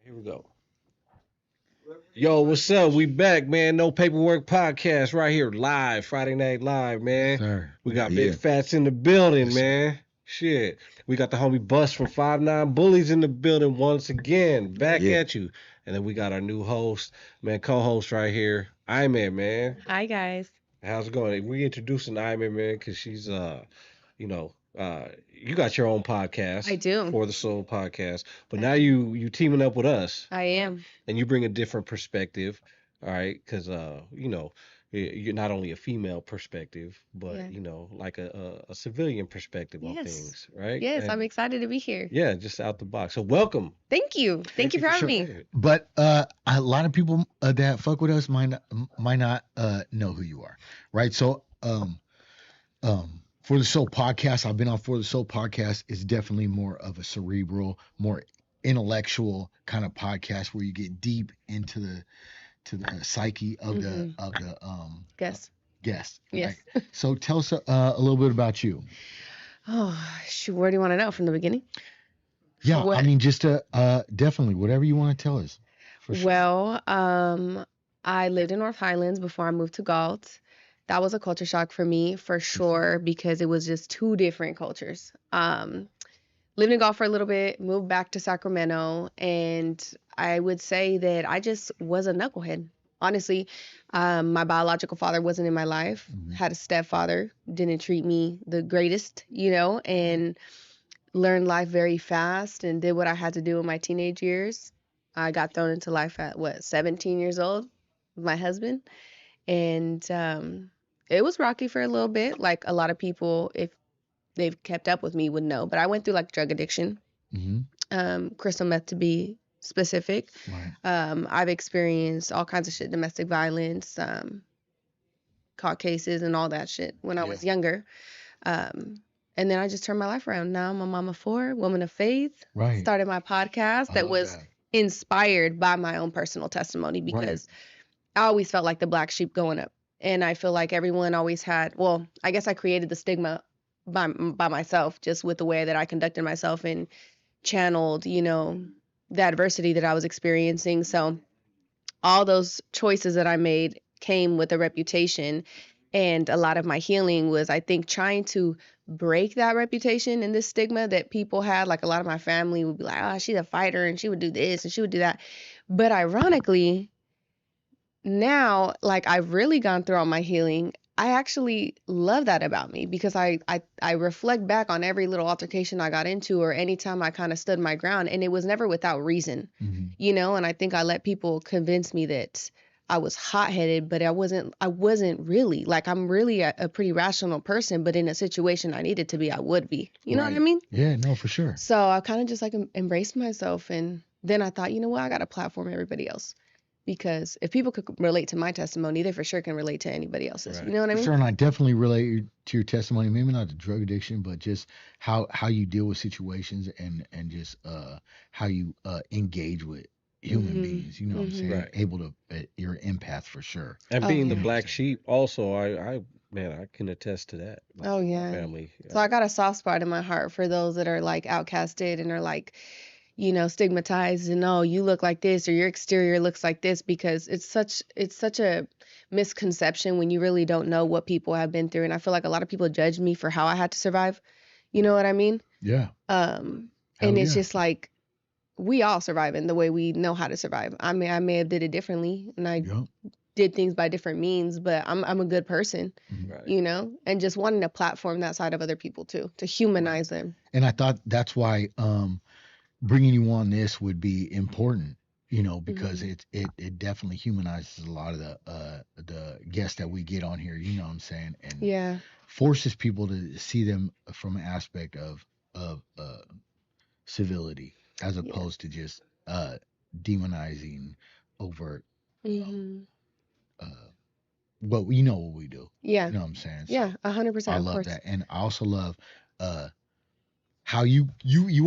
Here we go. Yo, what's up? We back, man. No Paperwork Podcast right here, live, Friday Night Live, Yes, man. sir. We got Yeah. Big Fats in the building, Yes, sir. man. Shit. We got the homie Bus from 5'9 Bullies in the building once again. Back Yeah. at you. And then we got our new host, man, co-host right here, Ayme, man. Hi guys. How's it going? We introducing Ayme, man, because she's you know, you got your own podcast, I do. For the Soul podcast, but now you teaming up with us, I am. and you bring a different perspective, all right? Because you're not only a female perspective, but Yeah. like a civilian perspective on Yes. things, right? Yes, And I'm excited to be here. yeah, just out the box. So welcome. Thank you. Thank you for having me. But a lot of people that fuck with us might not know who you are, right? So For the Soul podcast, I've been on For the Soul podcast. It's definitely more of a cerebral, more intellectual kind of podcast where you get deep into the psyche of the Guess. guest. Yes. Right? So tell us a little bit about you. Oh, shoot. Where do you want to know? From the beginning? Yeah, What- I mean, just definitely whatever you want to tell us. For sure. Well, I lived in North Highlands before I moved to Galt. That was a culture shock for me, for sure, because it was just two different cultures. Lived in Galt for a little bit, moved back to Sacramento, and I would say that I just was a knucklehead. Honestly, my biological father wasn't in my life. Mhm. Had a stepfather, didn't treat me the greatest, and learned life very fast and did what I had to do in my teenage years. I got thrown into life at 17 years old with my husband. And it was rocky for a little bit. Like a lot of people, if they've kept up with me, would know. But I went through like drug addiction, crystal meth to be specific. Right. I've experienced all kinds of shit, domestic violence, caught cases and all that shit when I was younger. And then I just turned my life around. Now I'm a mom of four, woman of faith. Right. Started my podcast I that love was that. inspired by my own personal testimony because I always felt like the black sheep going up. And I feel like everyone always had, well, I guess I created the stigma by myself just with the way that I conducted myself and channeled, the adversity that I was experiencing. So all those choices that I made came with a reputation. And a lot of my healing was, I think, trying to break that reputation and this stigma that people had. Like a lot of my family would be like, oh, she's a fighter and she would do this and she would do that. But ironically, now, like I've really gone through all my healing, I actually love that about me because I reflect back on every little altercation I got into or anytime I kind of stood my ground, and it was never without reason, and I think I let people convince me that I was hot-headed, but I wasn't really. Like I'm really a pretty rational person, but in a situation I needed to be, I would be. You know what I mean? Yeah, no, for sure. So I kind of just like embraced myself, and then I thought, you know what, I got to platform everybody else. Because if people could relate to my testimony, they for sure can relate to anybody else's. Right. You know what I mean? Sure, and I definitely relate to your testimony. Maybe not the drug addiction, but just how you deal with situations and just how you engage with human beings. You know what I'm saying? Right. Able to, you're an empath for sure. And Oh, being the yeah. black sheep, also, I can attest to that. Like, Oh, my yeah. family. So I got a soft spot in my heart for those that are like outcasted and are like, stigmatized and oh, you look like this or your exterior looks like this, because it's such a misconception when you really don't know what people have been through. And I feel like a lot of people judge me for how I had to survive. You know what I mean? Yeah. And Hell it's yeah. just like we all survive in the way we know how to survive. I may have did it differently and I Yup. did things by different means, but I'm a good person, Right. and just wanting to platform that side of other people too, to humanize them. And I thought that's why bringing you on this would be important, because it definitely humanizes a lot of the guests that we get on here. You know what I'm saying? And Yeah. forces people to see them from an aspect of civility as opposed to just demonizing overt. hmm But you know what we do. Yeah. You know what I'm saying? So Yeah. 100%. I Of love course. that, and I also love how you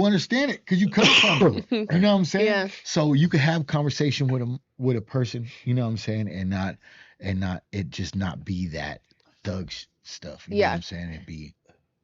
understand it because you come from it. You know what I'm saying? Yeah. So you could have conversation with a person. You know what I'm saying, and not it just not be that thug stuff. You know what Yeah. I'm saying? It be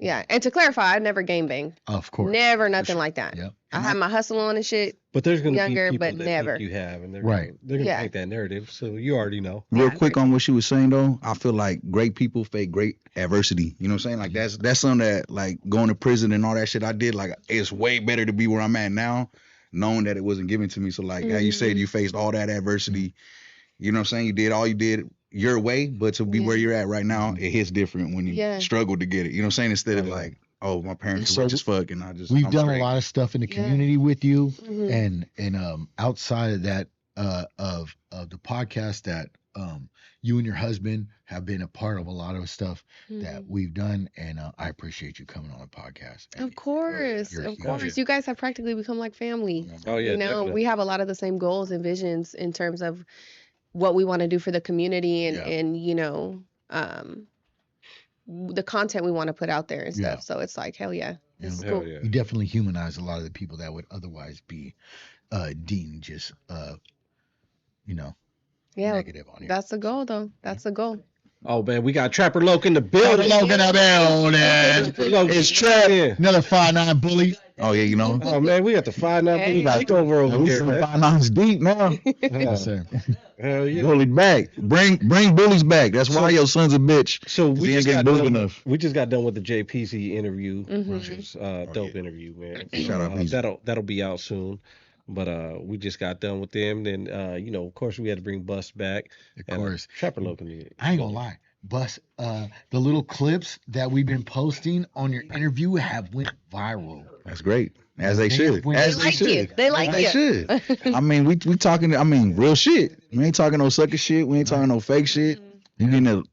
Yeah, and to clarify, I never game banged. Of course. Never nothing like that. Yep. I had my hustle on and shit. But there's going to be Younger, people but that never. think you have, and they're Right. they're going to Yeah. paint that narrative. So you already know. Real Yeah, quick on what she was saying though, I feel like great people face great adversity. You know what I'm saying? Like that's something that like going to prison and all that shit I did. Like it's way better to be where I'm at now, knowing that it wasn't given to me. So like how you said, you faced all that adversity. You know what I'm saying? You did all you did your way, but to be where you're at right now, it hits different when you struggle to get it. You know what I'm saying? Instead of like, oh, my parents are rich as fuck, and we've I'm done straight. a lot of stuff in the community with you, Mhm. and outside of that, of the podcast that you and your husband have been a part of a lot of stuff that we've done, and I appreciate you coming on the podcast. And Of course, you're of huge. course. You guys have practically become like family. Oh yeah, You know, definitely. we have a lot of the same goals and visions in terms of what we want to do for the community and you know, the content we want to put out there and stuff. So it's like, hell yeah. This is Hell cool. yeah. You definitely humanize a lot of the people that would otherwise be deemed just Yeah, negative on you. that's the goal though. That's the goal. Oh man, we got Trapper Loke in the building. It's Trap. another 5'9" bully. Oh yeah, you know. Oh man, we got the 5'9" Hey. over We here. some Man. 5'9" deep now. Yes, sir. Hell yeah. Bully back. Bring bullies back. That's why your son's a bitch. So He we ain't just getting got bullied done, enough. we just got done with the JPC interview, Mhm. which was dope interview, man. Shout out, Peasy. that'll be out soon. But we just got done with them. Then you know, of course, we had to bring Bus back. Of course. Trapper Loke in the I ain't gonna lie. Bus, the little clips that we've been posting on your interview have went viral. That's great. As they should. They As They they like you. should. They like As they you. should. I mean, we talking. I mean, real shit. We ain't talking no sucker shit. We ain't talking no fake shit. You getting a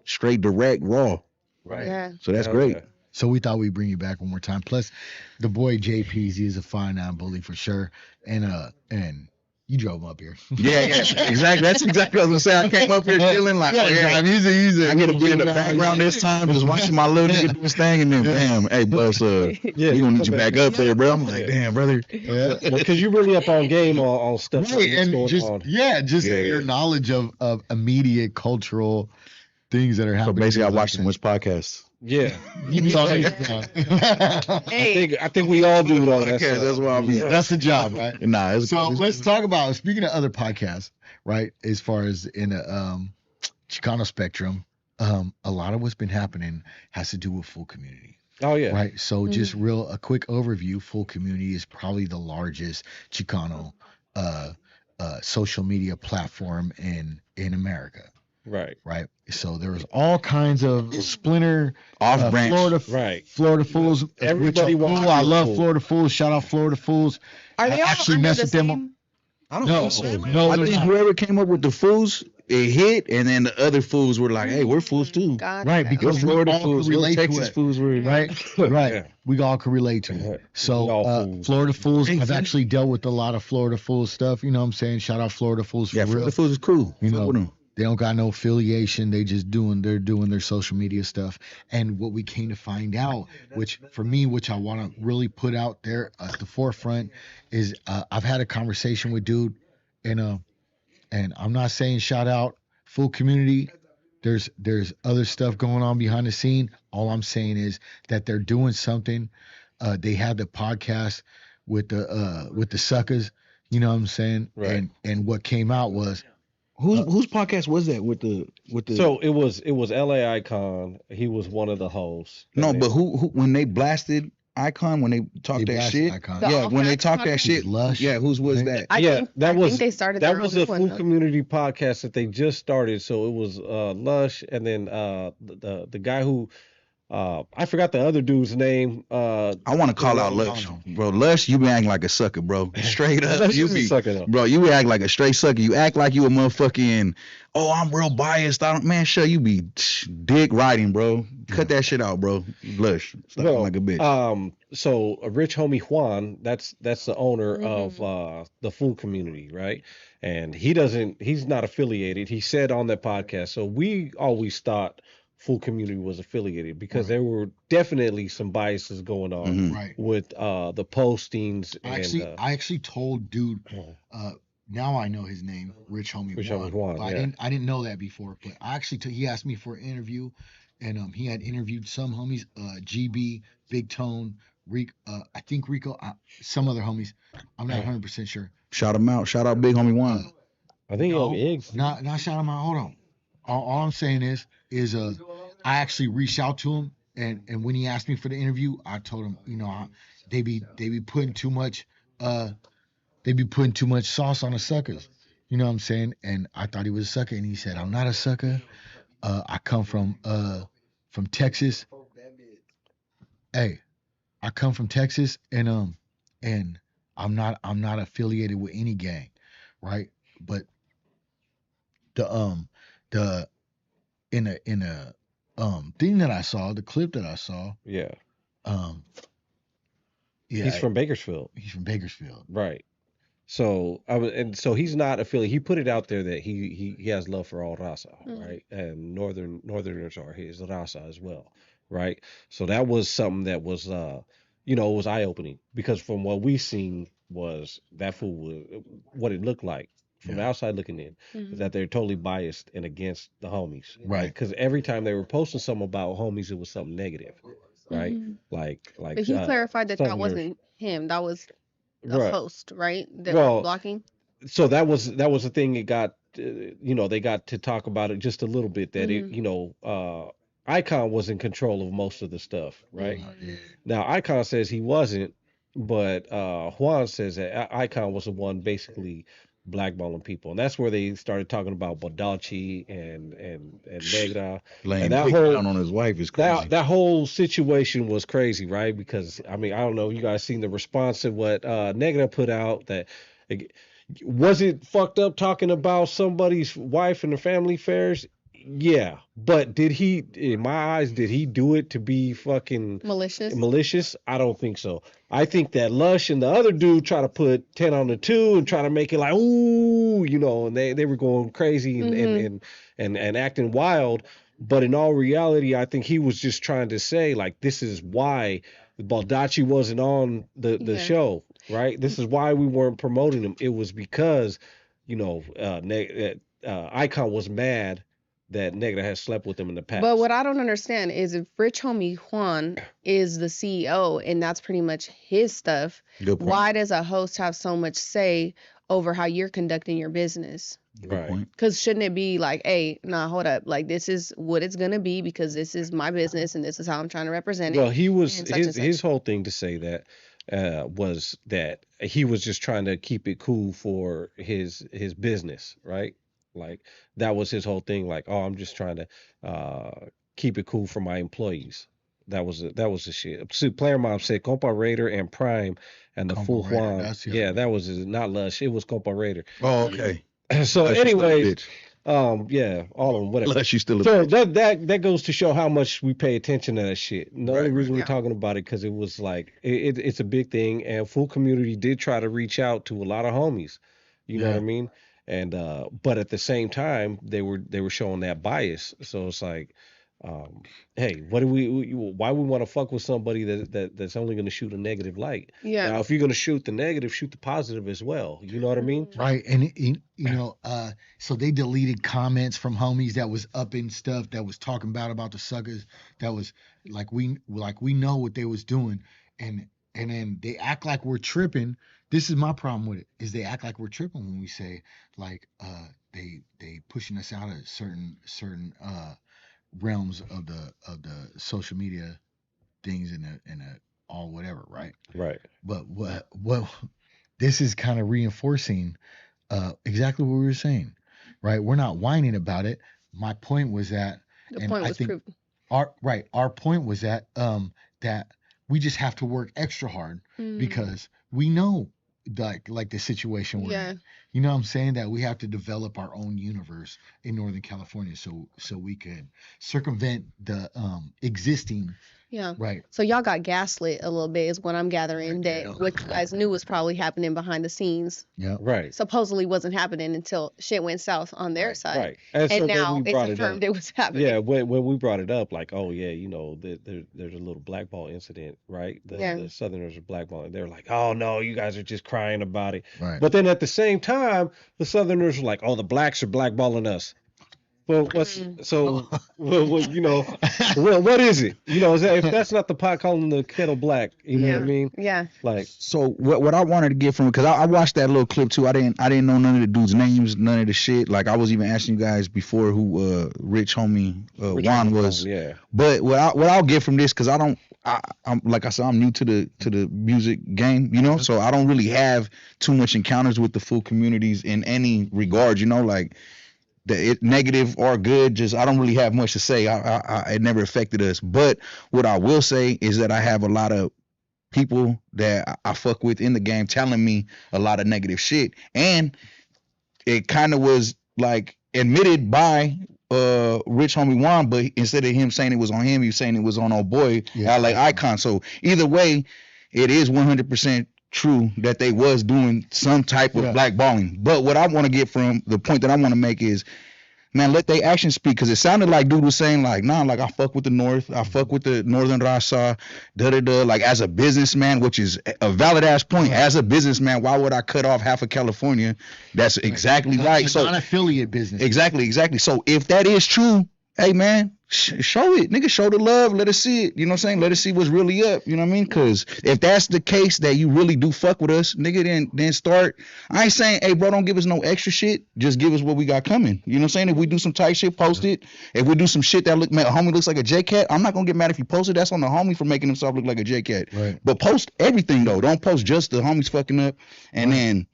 straight, direct, raw. Right. Yeah. So that's Hell great. yeah. So we thought we'd bring you back one more time. Plus, the boy JPZ is a 5'9" bully for sure. And you drove him up here. Yeah, exactly. That's exactly what I was gonna say. I came up here chilling like, I get to be in the background this time, just watching my little nigga do his thing, and then bam, hey, Bus, Yeah, we gonna need you back up there, bro. I'm like, damn, brother. Yeah. Because you're really up on game on stuff Right, that's and going just on. Yeah, your knowledge of immediate cultural things that are So happening. basically, I watched so much podcasts. Yeah. You saw it. Hey. I think we all do all that Okay, stuff. that's why I'm. That's the job, right? Nah, it's So let's talk about, speaking of other podcasts, right? As far as in the Chicano spectrum, a lot of what's been happening has to do with Full Community, Oh yeah. right? So just a quick overview. Full Community is probably the largest Chicano social media platform in America, Right. right? So there was all kinds of splinter off branch. Right. Fools. Everybody wants to I be a love fool. Florida Fools. Shout out Florida Fools. Are they I all actually under messed the with them. same? I don't No, think so. no, I they're think not. whoever came up with the fools, it hit, and then the other fools were like, "Hey, we're fools too." Gotcha. Right, Your because we Florida all fools, can your relate to Texas it. fools were Right, right. Yeah. We all can relate to Yeah. it. We all So fools. Florida Fools, Hey, I've fam. actually dealt with a lot of Florida Fools stuff. You know what I'm saying? Shout out Florida Fools for Yeah, real. Florida fools is cool. You Fuck know, with 'em. they don't got no affiliation. They're doing their social media stuff. And what we came to find out, which for me, which I want to really put out there at the forefront, is I've had a conversation with dude, and I'm not saying shout out Full Community. There's other stuff going on behind the scene. All I'm saying is that they're doing something. They had the podcast with the suckers. You know what I'm saying? Right. And what came out was, Whose podcast was that with the? So it was LA Icon. He was one of the hosts. No, And but then- who when they blasted Icon, when they talked They that blasted shit? Icon. The Yeah, All when they Facts talked that podcast? shit. Lush. Yeah, whose was that? I Yeah, think, that I was think they started that their was own a one, Full though. Community podcast that they just started. So it was Lush, and then the guy who I forgot the other dude's name. I want to call out Lush, bro. Lush, you be acting like a sucker, bro. Straight up, Lush you is a be, sucker, though. bro. You be acting like a straight sucker. You act like you a motherfucking. Oh, I'm real biased. I don't, man. Sure, you be dick riding, bro. Cut that shit out, bro. Lush, stop acting like a bitch. So a rich homie Juan, that's the owner of the Full Community, right? And he's not affiliated. He said on that podcast. So we always thought Full Community was affiliated because there were definitely some biases going on Mhm. right. with the postings. I actually told dude. Now I know his name, Rich Homie Rich Juan. Homie Juan, But yeah. I didn't know that before. But I actually he asked me for an interview, and he had interviewed some homies, GB, Big Tone, I think Rico, some other homies. I'm not 100% sure. Shout him out. Shout out Big Homie Uh, Juan. I think no, Eggs. not shout him out. Hold on. All I'm saying is I actually reached out to him, and when he asked me for the interview, I told him, they be putting too much sauce on the suckers. You know what I'm saying? And I thought he was a sucker, and he said, "I'm not a sucker. I come from Texas. Hey, I come from Texas, and I'm not affiliated with any gang, right? But the the in a thing that I saw, the clip that I saw, Yeah. um yeah, He's from Bakersfield. he's from Bakersfield. Right. So and so he's not affiliated. He put it out there that he has love for all raza, right? And northerners are his raza as well, right? So that was something that was it was eye opening because from what we seen was that fool was what it looked like from the Yeah. outside looking in is that they're totally biased and against the homies, Right. Because every time they were posting something about homies, it was something negative, right? Like But he clarified that Southerners. wasn't him. That was the Right. host, right? That Well, was blocking. So that was the thing. It got they got to talk about it just a little bit that Icon was in control of most of the stuff, right? Yeah. Now Icon says he wasn't, but Juan says that Icon was the one basically blackballing people, and that's where they started talking about Badachi and Negra. Laying And that dick whole- down on his wife is crazy. That whole situation was crazy, right? Because I mean, I don't know, you guys seen the response to what Negra put out that was it fucked up talking about somebody's wife and the family affairs? Yeah, but did he, in my eyes, did he do it to be fucking Malicious. I don't think so. I think that Lush and the other dude try to put 10 on the 2 and try to make it like, ooh, and they were going crazy and acting wild. But in all reality, I think he was just trying to say, like, this is why Baldacci wasn't on the show, right? This is why we weren't promoting him. It was because, Icon was mad that Negra has slept with him in the past. But what I don't understand is if Rich Homie Juan is the CEO and that's pretty much his stuff, why does a host have so much say over how you're conducting your business? Right. Because shouldn't it be like, hey, nah, hold up. Like, this is what it's going to be because this is my business and this is how I'm trying to represent it. Well, he was, and such. his whole thing to say that was that he was just trying to keep it cool for his business, right? Like, that was his whole thing. Like, oh, I'm just trying to keep it cool for my employees. That was the shit. So Player Mom said Compa Raider and Prime and the Compa full Raider, Juan. that's the Yeah, other that was not Lush. It was Compa Raider. Oh, okay. So Lush, you still a anyway, bitch. yeah, all of them, whatever. Lush, you still a So bitch. that goes to show how much we pay attention to that shit. And the only reason we're talking about it because it was like it's a big thing, and full community did try to reach out to a lot of homies. You know what I mean? And but at the same time, they were showing that bias. So it's like, hey, what do why we want to fuck with somebody that's only going to shoot a negative light? Yeah. Now, if you're going to shoot the negative, shoot the positive as well. You know what I mean? Right. And so they deleted comments from homies that was up in stuff that was talking about the suckers, that was like we know what they was doing, and then they act like we're tripping. This is my problem with it, is they act like we're tripping when we say like they pushing us out of certain realms of the social media things in a all whatever, right? Right. But what this is kind of reinforcing exactly what we were saying, right? We're not whining about it. My point was that The point was proven. Our point was that that we just have to work extra hard because we know like the situation we're in. You know what I'm saying? That we have to develop our own universe in Northern California so we can circumvent the existing. Yeah. Right. So y'all got gaslit a little bit is what I'm gathering, that what you guys knew was probably happening behind the scenes. Yeah. Right. Supposedly wasn't happening until shit went south on their side. Right. And so now it's confirmed it was happening. Yeah, when we brought it up, like, oh yeah, there's a little blackball incident, right? The Southerners are blackballing. They're like, oh no, you guys are just crying about it. Right. But then at the same time, the Southerners were like, oh, the blacks are blackballing us. Well, what is it? If that's not the pot calling the kettle black, you know what I Yeah. mean? Yeah. Like, So what I wanted to get from it, because I watched that little clip too. I didn't know none of the dudes' names, none of the shit. Like I was even asking you guys before who rich homie Rich Juan Homie was. Juan, yeah. But what I'll get from this, because I'm like I said, I'm new to the music game, so I don't really have too much encounters with the full communities in any regard, like negative or good. Just I don't really have much to say. It never affected us. But what I will say is that I have a lot of people that I fuck with in the game telling me a lot of negative shit, and it kind of was like admitted by rich homie Juan, but instead of him saying it was on him, he was saying it was on old boy LA Icon. So either way, it is 100% true that they was doing some type of blackballing. But what I want to get from the point that I want to make is, man, let their actions speak, because it sounded like dude was saying like, nah, like I fuck with the North, I fuck with the Northern Raza, like as a businessman, which is a valid ass point. As a businessman, why would I cut off half of California? That's exactly right. It's So non-affiliate business. exactly. So if that is true, hey man, show it, nigga, show the love, let us see it. You know what I'm saying? Let us see what's really up. You know what I mean? Because if that's the case that you really do fuck with us, nigga, then start. I ain't saying, hey bro, don't give us no extra shit. Just give us what we got coming. You know what I'm saying? If we do some tight shit, post it. If we do some shit that man, a homie looks like a J-Cat, I'm not gonna get mad if you post it. That's on the homie for making himself look like a J-Cat. Right. But post everything though. Don't post just the homies fucking up, and then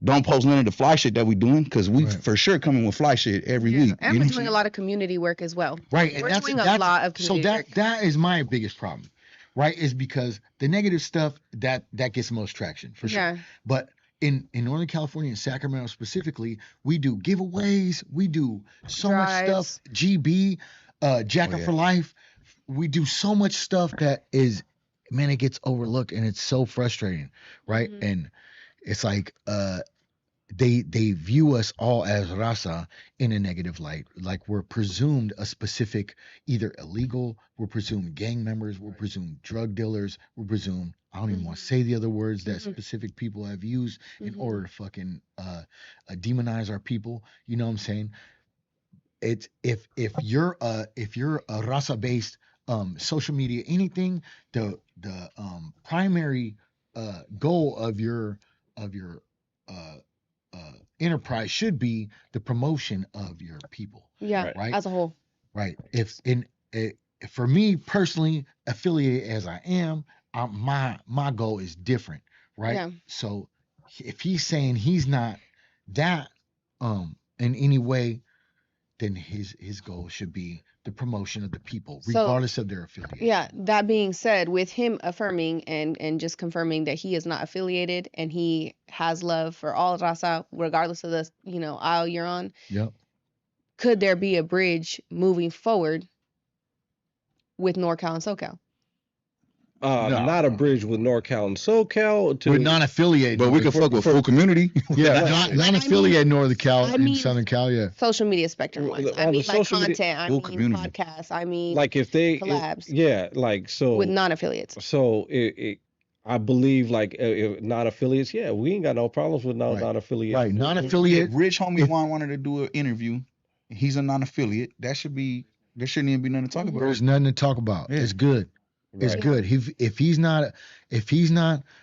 don't post none of the fly shit that we doing, because we for sure coming with fly shit every week. And we're doing a lot of community work as well. Right. And We're doing a lot of community work. That is my biggest problem, right? Is because the negative stuff that gets the most traction for sure. Yeah. But in Northern California and Sacramento specifically, we do giveaways, we do so much stuff. GB, Jacket for Life. We do so much stuff that is, man, it gets overlooked, and it's so frustrating, right? Mm-hmm. And it's like they view us all as raza in a negative light. Like we're presumed a specific, either illegal, we're presumed gang members, we're presumed drug dealers, we're presumed, I don't even want to say the other words that specific people have used in order to fucking demonize our people. You know what I'm saying? It's if you're a raza based social media anything, the primary goal of your enterprise should be the promotion of your people. Yeah, right. As a whole. Right. For me personally, affiliated as I am, my goal is different. Right. Yeah. So if he's saying he's not that in any way, then his goal should be the promotion of the people, regardless of their affiliation. Yeah, that being said, with him affirming and just confirming that he is not affiliated and he has love for all raza, regardless of the aisle you're on. Yep. Could there be a bridge moving forward with NorCal and SoCal? Not a bridge with NorCal and SoCal. We're non-affiliated, but we can fuck with full community. Yeah, non-affiliated Northern Cal and Southern Cal. Yeah, social media spectrum. I mean, like content. I mean, community. podcasts. I mean, like if they collabs. so with non-affiliates. So I believe like non-affiliates. Yeah, we ain't got no problems with non-affiliates. Right, non-affiliate. If Rich Homie Juan wanted to do an interview, he's a non-affiliate. There shouldn't even be nothing to talk about. There's nothing to talk about. Yeah. It's good. It's good. If he's not,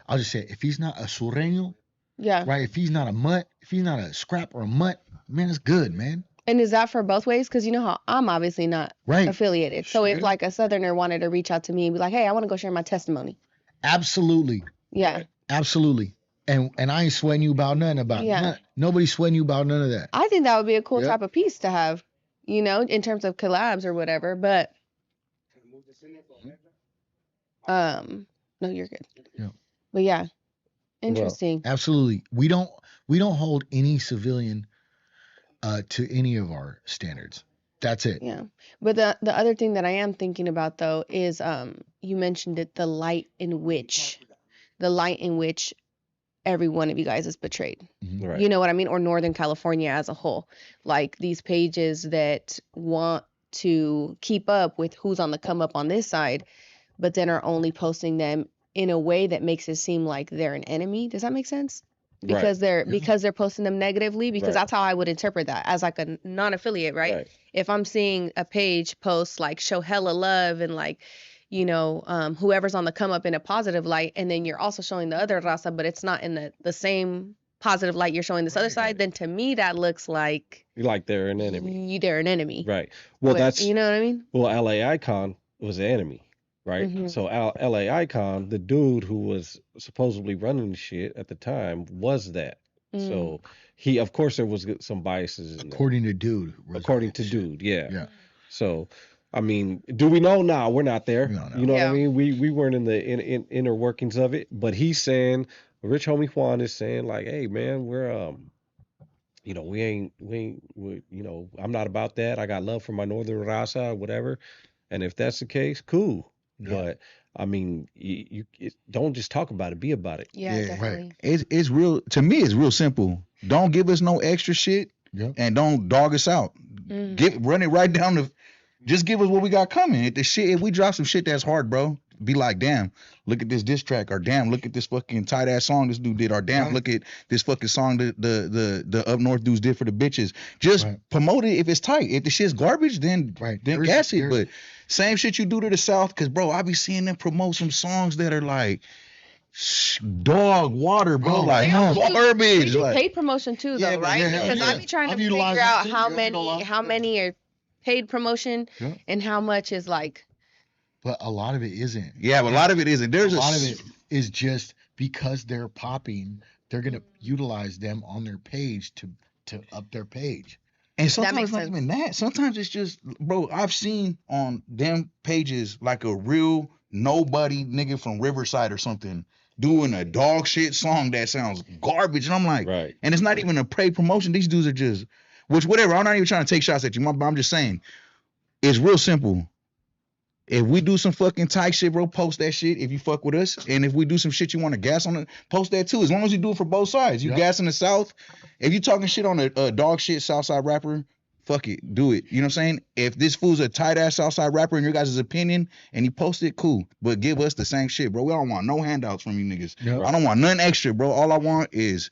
I'll just say, if he's not a sureño, right? If he's not a mutt, if he's not a scrap or a mutt, man, it's good, man. And is that for both ways? Because you know how I'm obviously not affiliated. So if like a Southerner wanted to reach out to me and be like, hey, I want to go share my testimony. Absolutely. Yeah. Absolutely. And I ain't sweating you about nothing about none. Nobody's sweating you about none of that. I think that would be a cool type of piece to have, in terms of collabs or whatever. But no, you're good. Yeah. But yeah, interesting. Well, absolutely. We don't hold any civilian to any of our standards. That's it. Yeah. But the other thing that I am thinking about though is you mentioned it, the light in which every one of you guys is portrayed. Mm-hmm. Right. You know what I mean? Or Northern California as a whole. Like these pages that want to keep up with who's on the come up on this side, but then are only posting them in a way that makes it seem like they're an enemy. Does that make sense? because Right. they're posting them negatively, because Right. that's how I would interpret that as like a non-affiliate, right? Right. If I'm seeing a page post like show hella love and like, whoever's on the come up in a positive light, and then you're also showing the other raza, but it's not in the same positive light you're showing this other side, then to me that looks like Like they're an enemy. they're an enemy. Right. Well, But, that's you know what I mean? well, LA Icon was the enemy, right? Mhm. So LA Icon, the dude who was supposedly running the shit at the time, was that. So he, of course, there was some biases in there. According to dude. According to dude, yeah. Yeah. So, I mean, do we know now? We're not there. We don't know. You know what I Yeah. mean? We weren't in the inner workings of it. But he's saying, Rich Homie Juan is saying, like, hey man, we're I'm not about that. I got love for my northern raza or whatever. And if that's the case, cool. Yeah. But I mean, don't just talk about it, be about it. Yeah, Yeah. definitely. It's real, to me, it's real simple. Don't give us no extra shit Yep. and don't dog us out. Run it right down the, just give us what we got coming. If we drop some shit that's hard, bro, be like, damn, look at this diss track, or damn, look at this fucking tight ass song this dude did, or damn, look at this fucking song the up north dudes did for the bitches. Just promote it if it's tight. If the shit's garbage, then gas it. But same shit you do to the south, cause bro, I be seeing them promote some songs that are like dog water, bro, like garbage. We do Like, paid promotion too, though, Yeah, right? yeah, Because yeah. I be trying to I've figure utilized out it too. how Yeah, you know, many are paid promotion and how much is like. But a lot of it isn't. yeah, but a lot of it isn't. There's a lot of it is just because they're popping, they're gonna utilize them on their page to up their page. And sometimes makes it's not sense. even that. Sometimes it's just, bro, I've seen on them pages like a real nobody nigga from Riverside or something doing a dog shit song that sounds garbage. And I'm like, Right. and it's not even a paid promotion. These dudes are just, which whatever. I'm not even trying to take shots at you. I'm just saying, it's real simple. If we do some fucking tight shit, bro, post that shit if you fuck with us. And if we do some shit you want to gas on it, post that too. As long as you do it for both sides. You gas in the South. If you talking shit on a dog shit Southside rapper, fuck it. Do it. You know what I'm saying? If this fool's a tight ass Southside rapper in your guys' opinion and he post it, cool. But give us the same shit, bro. We don't want no handouts from you niggas. Yep. I don't want nothing extra, bro. All I want is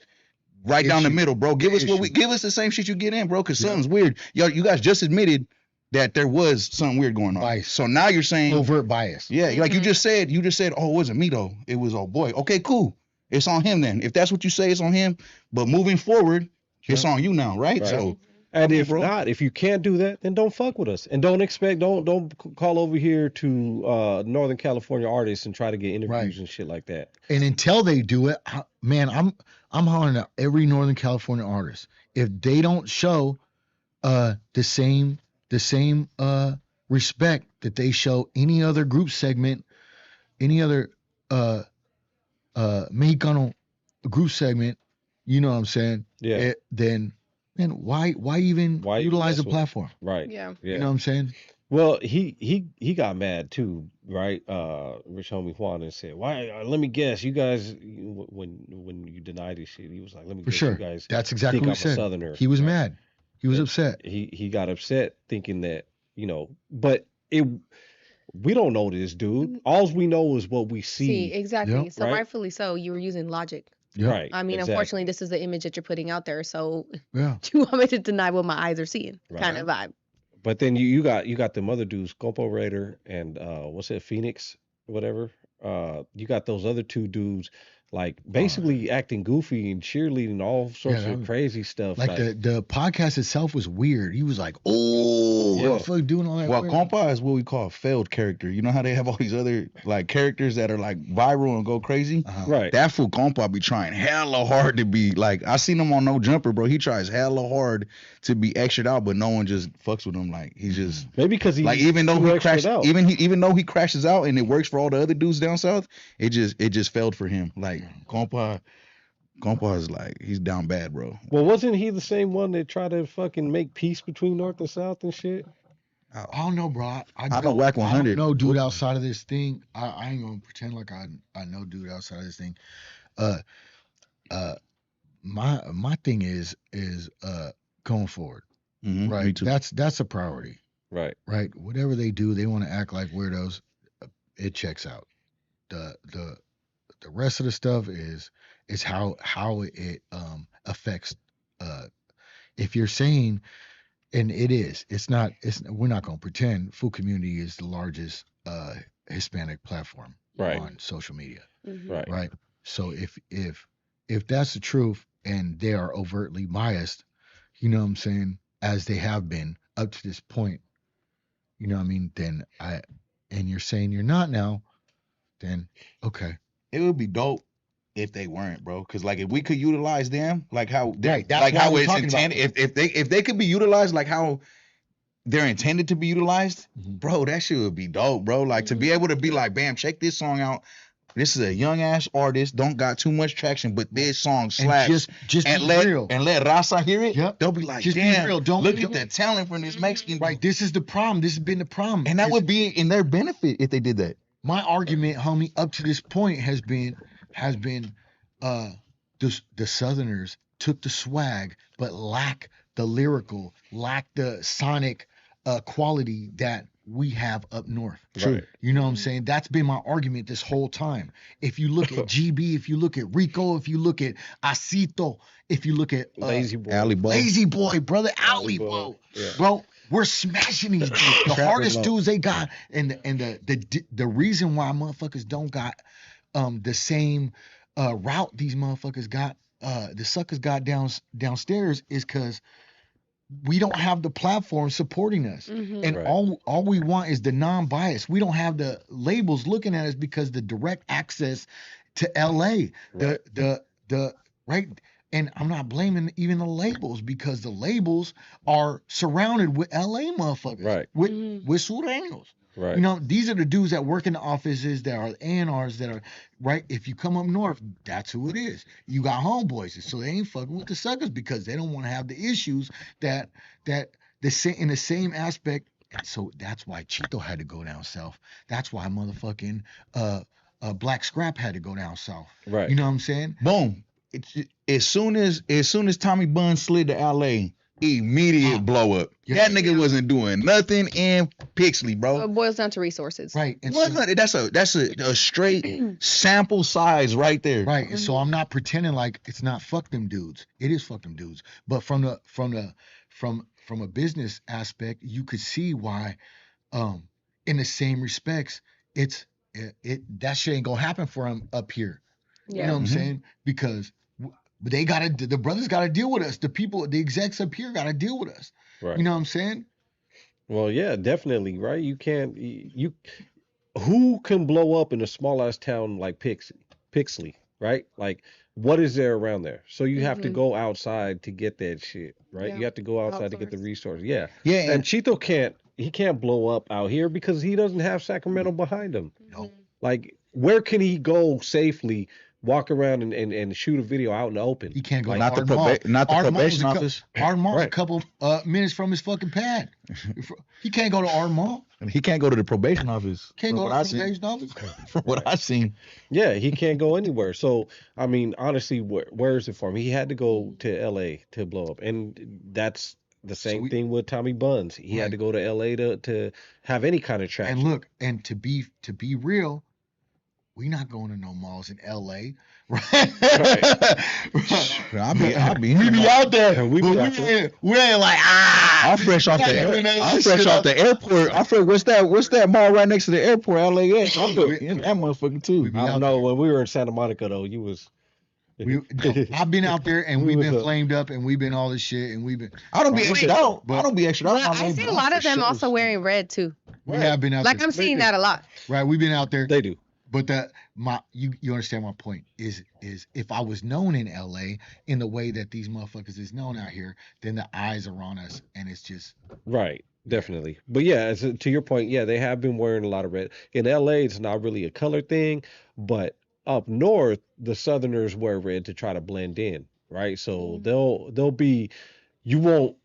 right down the middle, bro. Give us give us the same shit you get in, bro, because something's weird. Yo, you guys just admitted that there was something weird going on. Bias. So now you're saying Overt bias. yeah, like you just said, oh, it wasn't me though. It was oh boy. Okay, cool. It's on him then. If that's what you say, it's on him. But moving forward, it's on you now, right? So and if not, if you can't do that, then don't fuck with us. And don't call over here to Northern California artists and try to get interviews and shit like that. And until they do it, man, I'm hollering at every Northern California artist. If they don't show the same respect that they show any other group segment, any other Mexicano group segment, you know what I'm saying? Yeah. Then why even utilize the platform? Right. Yeah. You know what I'm saying? Well, he got mad too, right? Rich Homie Juan and said, "Why? Let me guess, you guys, when you deny this shit, he was like, let me For guess, sure. you guys That's exactly think what he I'm a said. Southerner." He was mad. He was upset. He got upset thinking that, but we don't know this dude. All we know is what we see. Exactly. Yep. So Right? rightfully so, you were using logic. Yeah. Right. I mean, exactly. unfortunately, this is the image that you're putting out there. So Yeah. you want me to deny what my eyes are seeing, kind of vibe. But then you got them other dudes, Compo Raider and what's it, Phoenix, whatever. You got those other two dudes, like basically acting goofy and cheerleading all sorts of crazy stuff. Like the podcast itself was weird. He was like, oh, Yeah. fuck, doing all that. well, weird- compa is what we call a failed character. You know how they have all these other like characters that are like viral and go crazy? Right. That fool compa be trying hella hard to be like, I seen him on No Jumper, bro. He tries hella hard to be extra out, but no one just fucks with him. Like he's just Maybe because he like even though too he extra'd crashed, out. even though he crashes out and it works for all the other dudes down south, it just failed for him. Like compa is like he's down bad, bro. Well, wasn't he the same one that tried to fucking make peace between North and South and shit? I don't know, bro. I know Whack 100. I don't know, dude, outside of this thing. I ain't gonna pretend like I know, dude, outside of this thing. My thing is going forward, Mhm, me right? too. That's a priority, Right. right? Whatever they do, they want to act like weirdos. It checks out. The rest of the stuff is It's how it affects. If you're saying, and we're not going to pretend Food Community is the largest Hispanic platform Right. on social media, Right. right? So if that's the truth and they are overtly biased, you know what I'm saying, as they have been up to this point, you know what I mean, then and you're saying you're not now, then okay. It would be dope if they weren't, bro. Because like if we could utilize them, like how Right, that's like what how we're it's talking about. intended, if they could be utilized like how they're intended to be utilized, Mhm. bro, that shit would be dope, bro. Like to be able to be like, bam, check this song out. This is a young ass artist, don't got too much traction, but this song slaps. And just And be let real. Raza hear it. Yep. They'll be like, Just be damn, real. look at the talent from this Mexican. Right, this is the problem. This has been the problem. And that would be in their benefit if they did that. My argument, homie, up to this point has been the Southerners took the swag but lack the lyrical, lack the sonic quality that we have up north. True. Right. You know what I'm saying? That's been my argument this whole time. If you look at GB, if you look at Rico, if you look at Acito, if you look at Lazy Boy. Alley Boy. Lazy Boy, brother, Alley Boy. Yeah. Bro, we're smashing these dudes. The Trap hardest is dudes they got, and the reason why motherfuckers don't got the same route these motherfuckers got, the suckers got downstairs is because we don't have the platform supporting us. And Right. all we want is the non-bias. We don't have the labels looking at us because the direct access to LA, Right. the right. And I'm not blaming even the labels because the labels are surrounded with LA motherfuckers. Right. With sureños. Right. You know, these are the dudes that work in the offices that are A&Rs that are right. If you come up north, that's who it is. You got homeboys, so they ain't fucking with the suckers because they don't want to have the issues that in the same aspect. So that's why Chito had to go down south. That's why motherfucking Black Scrap had to go down south. Right. You know what I'm saying? Boom. As soon as Tommy Bunn slid to LA, immediate blow up. Yeah. That nigga wasn't doing nothing in Pixley, bro. It boils down to resources. Right. And What? That's a straight sample size right there. right. And so I'm not pretending like it's not fuck them dudes. It is fuck them dudes. But from a business aspect, you could see why, in the same respects, it that shit ain't gonna happen for them up here. You know what I'm Mhm. saying? Because the brothers gotta deal with us. The execs up here gotta deal with us. Right. You know what I'm saying? Well, yeah, definitely, right? You can't who can blow up in a small ass town like Pixley, right? Like what is there around there? So you have to go outside to get that shit, right? Yeah. You have to go outside to get the Outsource. resources. Yeah. Yeah. And Chito can't blow up out here because he doesn't have Sacramento behind him. No. Like where can he go safely, walk around and shoot a video out in the open? He can't go Like, to not the Ardmont. not the Ardmont's probation a cou- office. Ardmont's a Right. couple minutes from his fucking pad. He can't go to Ardmont. He can't go to the probation office. Can't from go what to I the seen. probation office. From what I seen. Yeah, he can't go anywhere. So, I mean, honestly, where is it for him? He had to go to LA to blow up. And that's the same thing with Tommy Buns. He had Right. to go to LA to have any kind of traction. And look, and to be real, we not going to no malls in LA. I'll be We be out there. And we be but out there. we ain't like I'm fresh off the airport. I'm fresh. What's that mall right next to the airport? LAX. I'm in that motherfucker too. be I out don't know. When we were in Santa Monica, though, you was. I've been out there and We we've was been a- flamed up and we've been all this shit and we've been. I don't be extra out. But- I don't be extra out. But I see a lot of them also wearing red too. We have been out Like there. I'm seeing that a lot. Right, we've been out there. They do. But you understand my point is if I was known in LA in the way that these motherfuckers is known out here, then the eyes are on us and it's just Right. Definitely. But yeah, to your point, yeah, they have been wearing a lot of red. In LA, it's not really a color thing, but up north, the Southerners wear red to try to blend in, right? So they'll be, you won't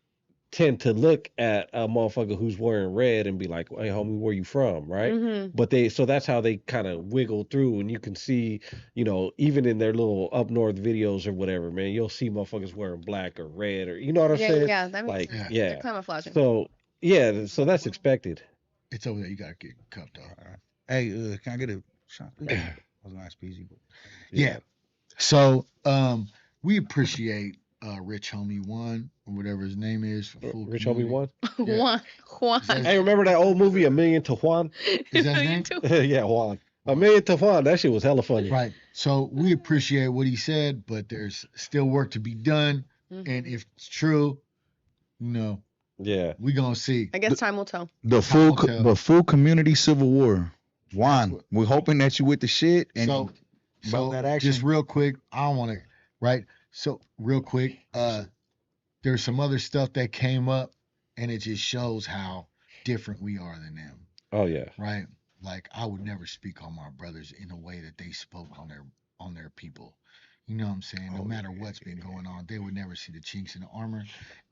tend to look at a motherfucker who's wearing red and be like, "Hey, homie, where you from?" Right? Mhm. But so that's how they kind of wiggle through, and you can see, even in their little up north videos or whatever, man, you'll see motherfuckers wearing black or red or you know what I'm Yeah, saying? yeah, that makes Like, sense. yeah. They're camouflaging. So yeah, so that's expected. it's over there. You gotta get cupped up. Hey, can I get a shot? Please? I was gonna ask PZ, but Yeah. So we appreciate Rich Homie One or whatever his name is for full Rich Homie community. One. Yeah. Juan. Hey, remember that old movie A Million to Juan? Is that his You name? too. Yeah, Juan. A Million to Juan. That shit was hella funny. Right. So we appreciate what he said, but there's still work to be done. And if it's true, you know, Yeah. we gonna see. I guess time will tell. The Time full will tell. the full community civil war. Juan, what- we're hoping that you with the shit and So, about that action. just real quick, I don't want to. Right. So real quick, there's some other stuff that came up, and it just shows how different we are than them. Oh yeah. Right. Like I would never speak on my brothers in a way that they spoke on their people. You know what I'm saying? No matter what's been going on, they would never see the chinks in the armor.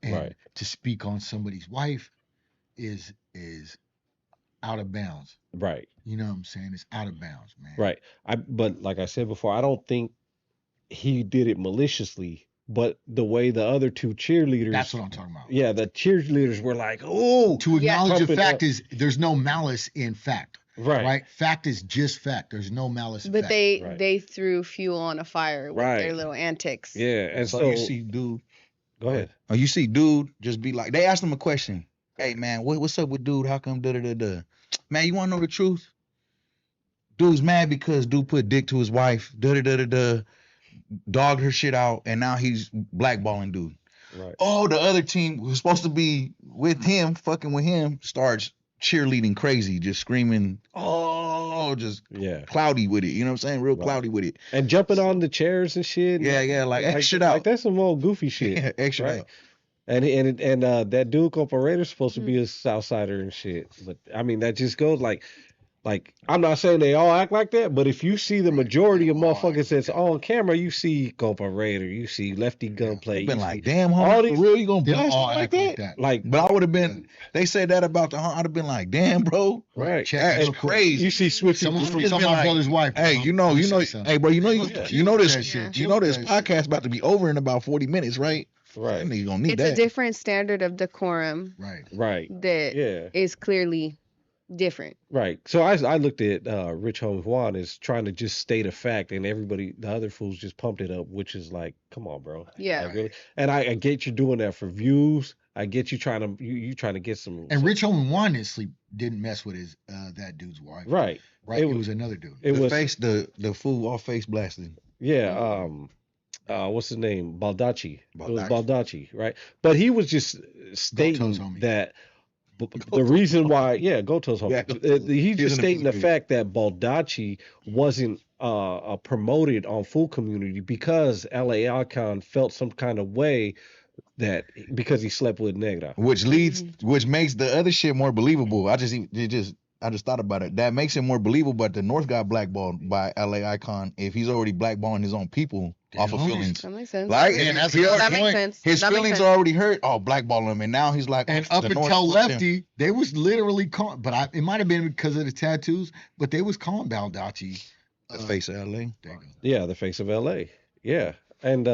And Right. to speak on somebody's wife is out of bounds. Right. You know what I'm saying? It's out of bounds, man. Right. But like I said before, I don't think he did it maliciously. But the way the other two cheerleaders, That's what I'm talking about. yeah, the cheerleaders were like, "Oh, To Yeah. acknowledge a Pumping fact up. is there's no malice in fact. right, Right? Fact is just fact. There's no malice in But fact. they Right. they threw fuel on a fire with Right. their little antics. yeah." And so so, you see dude, go ahead. or you see dude just be like, they asked him a question. Hey man, what's up with dude? How come da da da da? Man, you wanna know the truth? Dude's mad because dude put dick to his wife, da da da da da, dogged her shit out, and now he's blackballing dude. Right. Oh, the other team who's supposed to be with him, fucking with him, starts cheerleading crazy, just screaming, oh, just Yeah. cloudy with it. You know what I'm saying? Real Right. cloudy with it. And jumping on the chairs and shit. Yeah, like extra like out. that's some old goofy shit. Yeah, extra right. out. And that dude Operator's supposed to be a Southsider and shit. But I mean, that just goes like I'm not saying they all act like that, but if you see the majority of motherfuckers that's on camera, you see Operator, you see Lefty Gunplay. Been you like, see damn, all homie, these- for real, you gonna They blast all him like act like that? that. like But I would have been. They said that about the hunt. I'd have been like, damn, bro, right. Check that's real quick. crazy. You see Swift. Someone's Just from been my like, brother's wife. Hey, bro. you know, Let me say something. hey, bro, you know That this, shit. you know this That shit. podcast about to be over in about 40 minutes, right? Right. That nigga gonna need It's that. a different standard of decorum Right. Right. that is Yeah. clearly different. Right. So I looked at Rich Homie Juan as trying to just state a fact, and everybody, the other fools, just pumped it up, which is like, come on, bro. Yeah. Like, really? And I get you doing that for views. I get you trying to you trying to get some. And Rich Homie One didn't mess with his that dude's wife. Right. Right. It It was another dude. It the was face, the fool off face blasting. yeah. What's his name? Baldacci. It was Baldacci. Baldacci, right? But he was just stating homie. that the reason why, yeah, go toes home. Yeah, He's just in the stating the movie. fact that Baldacci wasn't promoted on Full Community because LA Icon felt some kind of way that because he slept with Negra. Which makes the other shit more believable. I just thought about it. That makes it more believable. But the North got blackballed by LA Icon if he's already blackballing his own people off of Damn. feelings. That makes sense. Like, Man, that's he a good already- That makes point. sense. his That makes feelings sense. are already hurt. Oh, blackball him, and now he's like, And oh, up the North until fucked him. Lefty, they was literally calling, but it might have been because of the tattoos, but they was calling Baldacci. The face of LA. There you go. Yeah, the face of LA. Yeah. And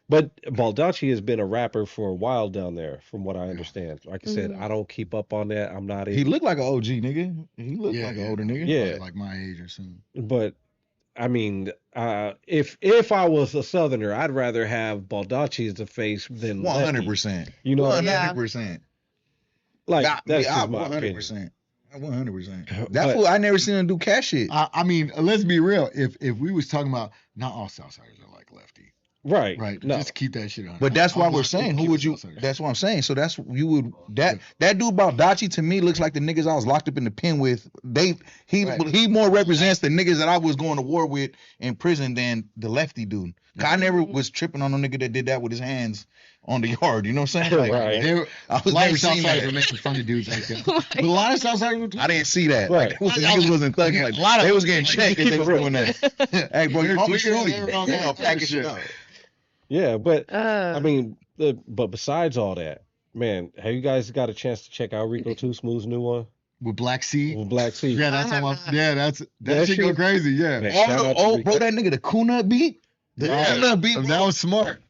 but Baldacci has been a rapper for a while down there, from what I understand. Like I said, I don't keep up on that. I'm not He in, looked like an OG nigga. He looked like an older nigga. Yeah. Like my age or something. but I mean, if I was a Southerner, I'd rather have Baldacci as the face than Lefty. 100%. You know, 100%. like Got me that's just out my opinion. 100%. 100%. But- That fool, I never seen him do cat shit. I mean, let's be real. If we was talking about, not all Southsiders are like Lefty, Right. right? No. Just keep that shit on. But that's why I'm we're not- saying, keep who would it you? Southsiders. That's what I'm saying. So that dude Baldacci to me looks like the niggas I was locked up in the pen with. He more represents the niggas that I was going to war with in prison than the Lefty dude. 'Cause I never was tripping on a nigga that did that with his hands on the yard. You know what I'm saying? Like, Right. They were, I a was lot never of seen Southsiders were that. making fun of dudes like that. But a lot of Southsiders were I didn't see that. Right. Like, niggas wasn't thugging like A lot of- they was getting checked if they was doing that. Hey, bro, They're you homie tweaking, surely. they're wrong, Yeah, yeah, package shit. it up. Yeah, but Uh, I mean, but besides all that, man, have you guys got a chance to check out Rico Too Smooth's new one with Black Sea. with Black Sea? Yeah, that's I how have my, yeah, that's That that shit go shit- crazy. Yeah, Man, shout out to Oh, Rico. bro, that nigga the Kunut beat. The Yeah. Kunut beat. that was smart.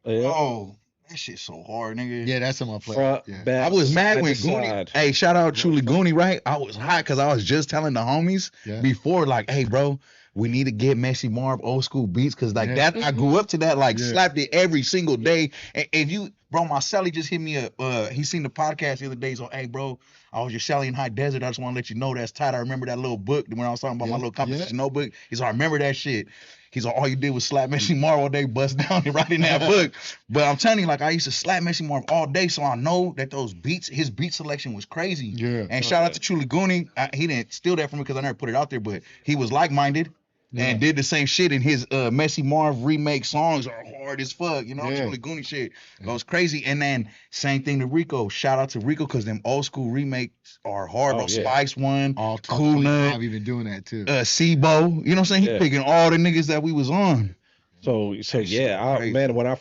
Yeah. Oh, that shit's so hard, nigga. Yeah, that's how my play. Front, Yeah. back, I was mad side when to Goonie. side. Hey, shout out Truly Goonie, right? I was hot because I was just telling the homies Yeah. before, like, hey, bro, We need to get Messy Marv old school beats because like Yeah. that I grew up to that, like Yeah. slapped it every single day. And if you, bro, my Sally just hit me up. He seen the podcast the other day. So, hey, bro, I was your Sally in High Desert. I just want to let you know that's tight. I remember that little book when I was talking about my little composition notebook. He's like, I remember that shit. He's like, all you did was slap Messy Marv all day, bust down and write in that book. But I'm telling you, like, I used to slap Messy Marv all day, so I know that those beats, his beat selection was crazy. Yeah. And shout out to Chuli Goonie. He didn't steal that from me because I never put it out there, but he was like-minded. And did the same shit, and his Messy Marv remake songs are hard as fuck, you know, Chuli Goonie shit goes crazy. And then same thing to Rico. Shout out to Rico because them old school remakes are hard, bro. Spice One, All Cool Nut, I've even doing that too. Sibo, you know what I'm saying? He picking all the niggas that we was on. So yeah, man, when I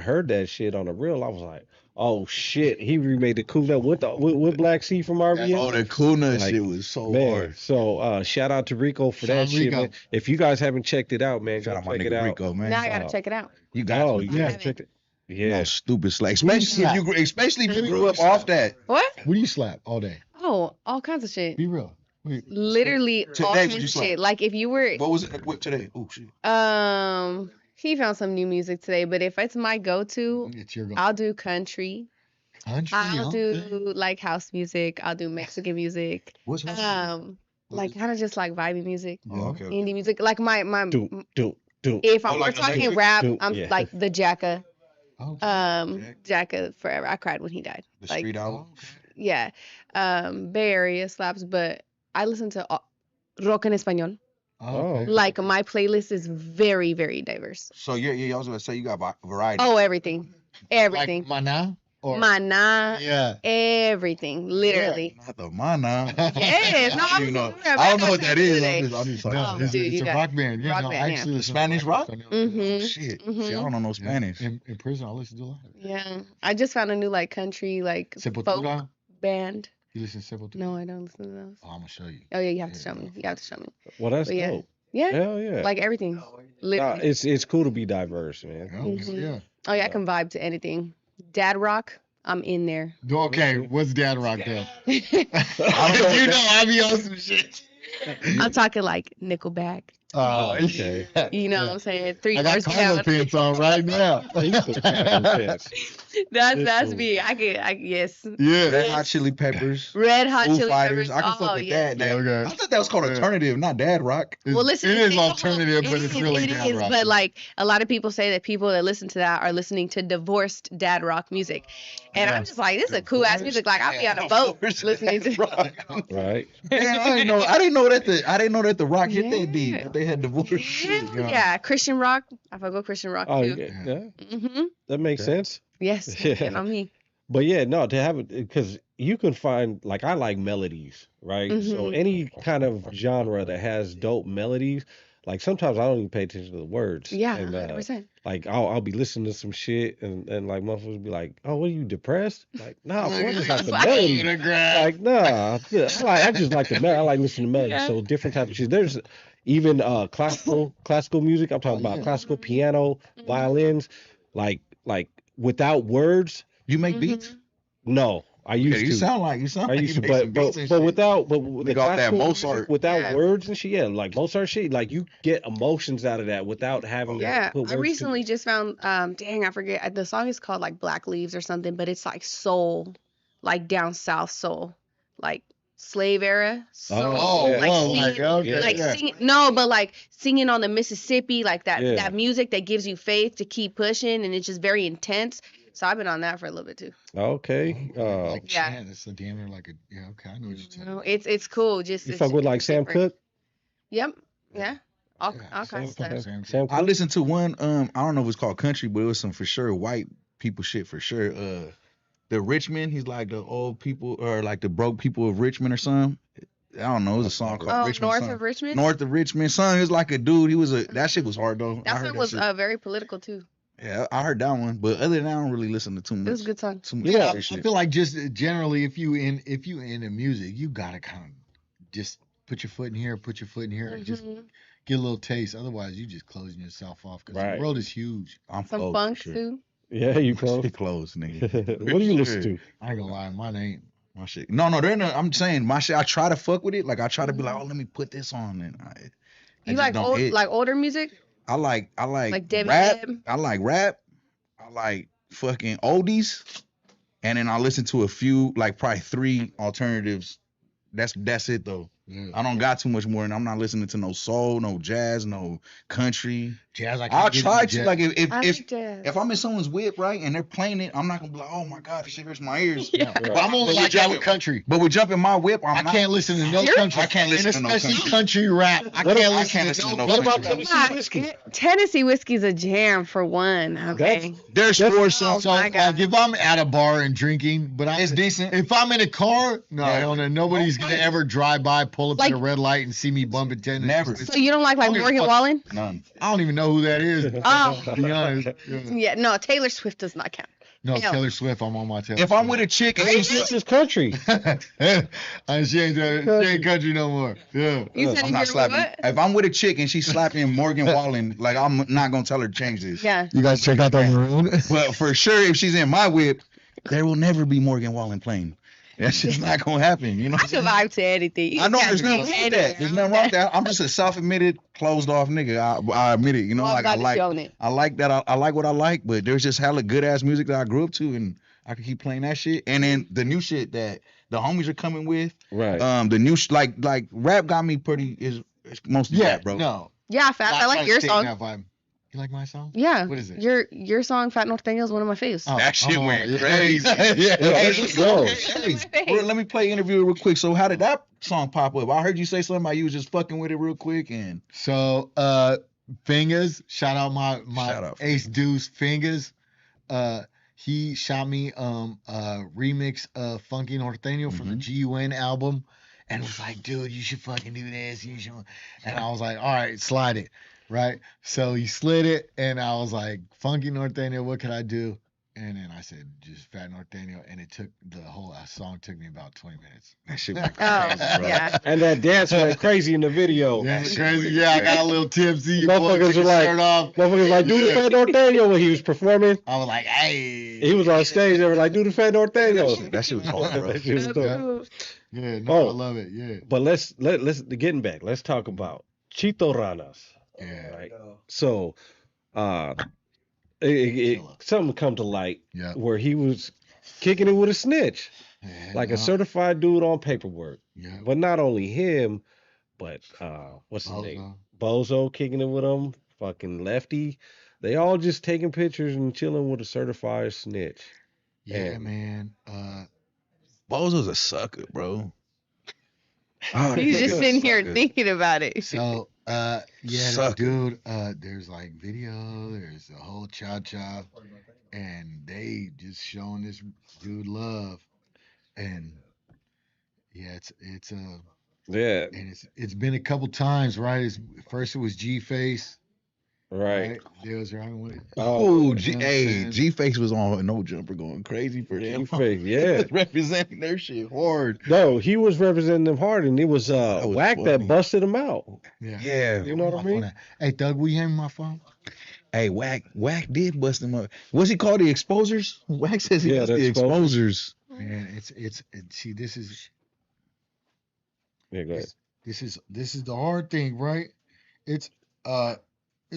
heard that shit on the real, I was like, oh shit, he remade the Cool Nut with Black C from RBN. Oh, the Cool Nut shit was so hard. So shout out to Rico for that shit, man. If you guys haven't checked it out, man, Shout out go my check it nigga out. Rico, man. Now I gotta check it out. You got to. You gotta check it. Yeah, no stupid slack. Especially if you grew up off that. What? What do you slap all day? Oh, all kinds of shit. Be real. Literally all Today, kinds what you of slap? shit. Like if you were What was it today? Oh shit. he found some new music today, but if it's my go-to, It's your go. I'll do country. Country, I'll okay. do like house music. I'll do Mexican music. What's Like kind of just like vibey music, Oh, okay. indie music. Like my do. if Oh, I'm like the talking electric? rap, Do, I'm yeah. like the Jacka. Oh, Jacka forever. I cried when he died. The Like street out. yeah, Bay Area slaps, but I listen to rock en español. okay. Like my playlist is very very diverse. So yeah, I was gonna say you got variety. Oh, everything, everything. Like Mana? Or Mana, yeah. everything, literally. Not the mana. Yes, no, You know, I'm I don't know what that is. today. I'm just No, like, Oh, it's, dude, it's you a got- rock band. Yeah, rock no, band, I yeah. actually listen to Spanish rock? Mhm. shit. Mhm. See, I don't know Spanish. In prison, I listen to a lot. Yeah, I just found a new like country like folk Sepultura? band. You listen to Sepultura? No, I don't listen to those. Oh, I'm gonna show you. Oh yeah, you have to show me. You have to show me. Well, that's But yeah. dope. Yeah, Hell yeah. like everything. Nah, Literally. it's cool to be diverse, man. Oh, Mhm. yeah. Oh yeah, I can vibe to anything. Dad rock, I'm in there. Okay, what's Dad Rock though? I'm you know I be on some shit. talking like Nickelback. Oh, okay. You know what I'm saying? 3 I got doors cargo down. pants on right now. That's Cool. me. yes. Yeah. Red Hot Chili Peppers. Red Hot Foo Chili Fighters. Peppers. I can fuck Oh with yeah. that. Okay. I thought that was called alternative, not dad rock. Well, listen, it is it's- alternative, but it's really it Dad is, Rock. but like a lot of people say that people that listen to that are listening to divorced dad rock music, and I'm just like, this is a cool ass music. Like I'll be on a boat listening to. Right. Man, I didn't know that the rock hit that deep. Yeah. That they had divorce. Yeah, Christian rock. I fuck with Christian rock Oh, too. yeah. Mhm. That makes sense. Yes. Yeah. And on me. But yeah, no, to have it because you can find like I like melodies, right? So Mhm. any kind of genre that has dope melodies, like sometimes I don't even pay attention to the words. Yeah, And 100%. like I'll be listening to some shit and like motherfuckers be like, "Oh, what are you depressed?" Like, nah, fool, I just like the melody. Like, nah, I just like the melody. I like listening to melody. Yeah. So different types of shit. There's even classical music. I'm talking about classical piano, violins, like without words. You make beats? Mhm. No, I used Yeah, to. you sound like I used to, make some beats and but shit. without with the Nigga off that classical music, Mozart. without Yeah. words and shit, yeah, like Mozart shit, like you get emotions out of that without having Yeah, to put words I to recently just found dang, I forget the song is called like Black Leaves or something, but it's like soul, like down south soul, like slave era soul. Oh, Yeah. like whoa, singing, like, okay. like yeah. singing, no, but like singing on the Mississippi, like that Yeah. that music that gives you faith to keep pushing, and it's just very intense. So I've been on that for a little bit too. Okay. Like Yeah. chant, it's a damn near like a yeah. Okay, I know what you're You talking. know, it's cool. Just You it's fuck with like Sam different. Cooke? Yep. Yeah. All Yeah, kinds of Sam stuff. Sam Sam I Cooke? listened to one, I don't know if it's called country, but it was some for sure white people shit for sure. The Richmond, he's like the old people or like the broke people of Richmond or something. I don't know. It was a song called Oh, Richmond. north Son. of Richmond. North of Richmond. Son, it was like a dude. He was that shit was hard though. I That heard song that was shit. very political too. Yeah, I heard that one. But other than that, I don't really listen to too much. It was a good song. Too much Yeah, other I shit. feel like just generally, if you into music, you gotta kind of just put your foot in here, put your foot in here, and just Mhm. get a little taste. Otherwise, you just closing yourself off because Right. the world is huge. I'm Some close, funk for sure. too. Yeah, you close. She close, nigga. What do you listen to? I ain't gonna lie, mine ain't. My shit. No, they're not. I'm saying my shit. I try to fuck with it. Like I try to be like, oh, let me put this on, and You like older music? I like Debbie rap. Webb? I like rap. I like fucking oldies, and then I listen to a few, like probably 3 alternatives. That's it though. Yeah. I don't got too much more, and I'm not listening to no soul, no jazz, no country. Jazz, I'll try to like if I'm in someone's whip, right, and they're playing it, I'm not gonna be like, oh my god, this shit hurts my ears. Yeah. But I'm only like that with country. But we jump in my whip, I can't listen to no country. I can't listen to no especially country. country rap. I can't listen to no What about country. Tennessee whiskey? Tennessee whiskey's a jam for one. Okay. There's 4 songs. So like if I'm at a bar and drinking, but It's decent. if I'm in a car, no, hell no, nobody's gonna ever drive by, pull up Like- at a red light, and see me bumping Tennessee. Never. So you don't like I don't give a Morgan fuck. Wallen? None. I don't even know who that is. Oh. To be honest. Yeah, no, Taylor Swift does not count. No, Hell. Taylor Swift. I'm on my Taylor. If I'm with a chick and This she's is country. she ain't country no more. Yeah. You Look, said I'm if not you're slapping. what? If I'm with a chick and she's slapping Morgan Wallen, like I'm not gonna tell her to change this. Yeah. You guys check out that maroon. But for sure, if she's in my whip, there will never be Morgan Wallen playing. That's just not gonna happen. You know I what I'm can saying? vibe to anything. I know You there's can't nothing be wrong with anywhere. that. There's nothing wrong with that. I'm just a self-admitted, closed-off nigga. I admit it. You know, Well, like I'm glad that you own it. I like that. I like what I like, but there's just hella good ass music that I grew up to, and I can keep playing that shit. And then the new shit that the homies are coming with, Right. the new like rap got me pretty is mostly Yeah, rap, bro. no. Yeah, Fat. I like your song. That vibe. You like my song? Yeah. What is it? Your song, Fat Norteño, is one of my faves. Oh, That shit went yeah. crazy. Yeah. Hey, let's go. Let me play interview real quick. So how did that song pop up? I heard you say something about you was just fucking with it real quick, and So, Fingers, shout out my Shout out, ace deuce Fingers. He shot me a remix of Funky Norteño from the GUN album, and was like, dude, you should fucking do this. You should. And I was like, all right, slide it, right? So he slid it, and I was like, Funky Norteño, what can I do? And then I said, just Fat Norteño, and it took the whole song took me about 20 minutes. that shit went Oh, crazy, bro. yeah. And that dance went crazy in the video. Yeah, it's crazy. Yeah, I got a little tipsy. Motherfuckers Took were his like- shirt off. Motherfuckers like, do the Fat Norteño when he was performing. I was like, hey. He was on stage. They were like, do the Fat Norteño. That shit was hard, bro. That shit was dope. Yeah, no, Oh. I love it. Yeah. But let's getting back. Let's talk about Chito Ranas. Yeah. Right. So, something come to light Yeah. where he was kicking it with a snitch, Yeah, like no, a certified dude on paperwork. Yeah. But not only him, but what's his name? Bozo kicking it with him. Fucking Lefty. They all just taking pictures and chilling with a certified snitch. Yeah, Yeah. man. Bozo's a sucker, bro. He's just sitting here thinking about it. So, yeah, that Sucker. dude, there's like video, there's the whole cha-cha, and they just showing this dude love. And yeah, Yeah. and it's been a couple times, right? First it was G-Face, Right. They was riding with it. Oh, You know what I'm saying? G-Face was on No Jumper going crazy for him. G-Face, yeah. Representing their shit hard. No, he was representing them hard, and it was was Whack funny. that busted him out. Yeah. Yeah. You know what I mean? Hey, Doug, will you hand me my phone? Hey, Whack did bust him up. What's he called? The Exposers? Whack says he Yeah, was the the Exposers. Exposers. Man, see, this is Yeah, go ahead. this is the hard thing, right? It's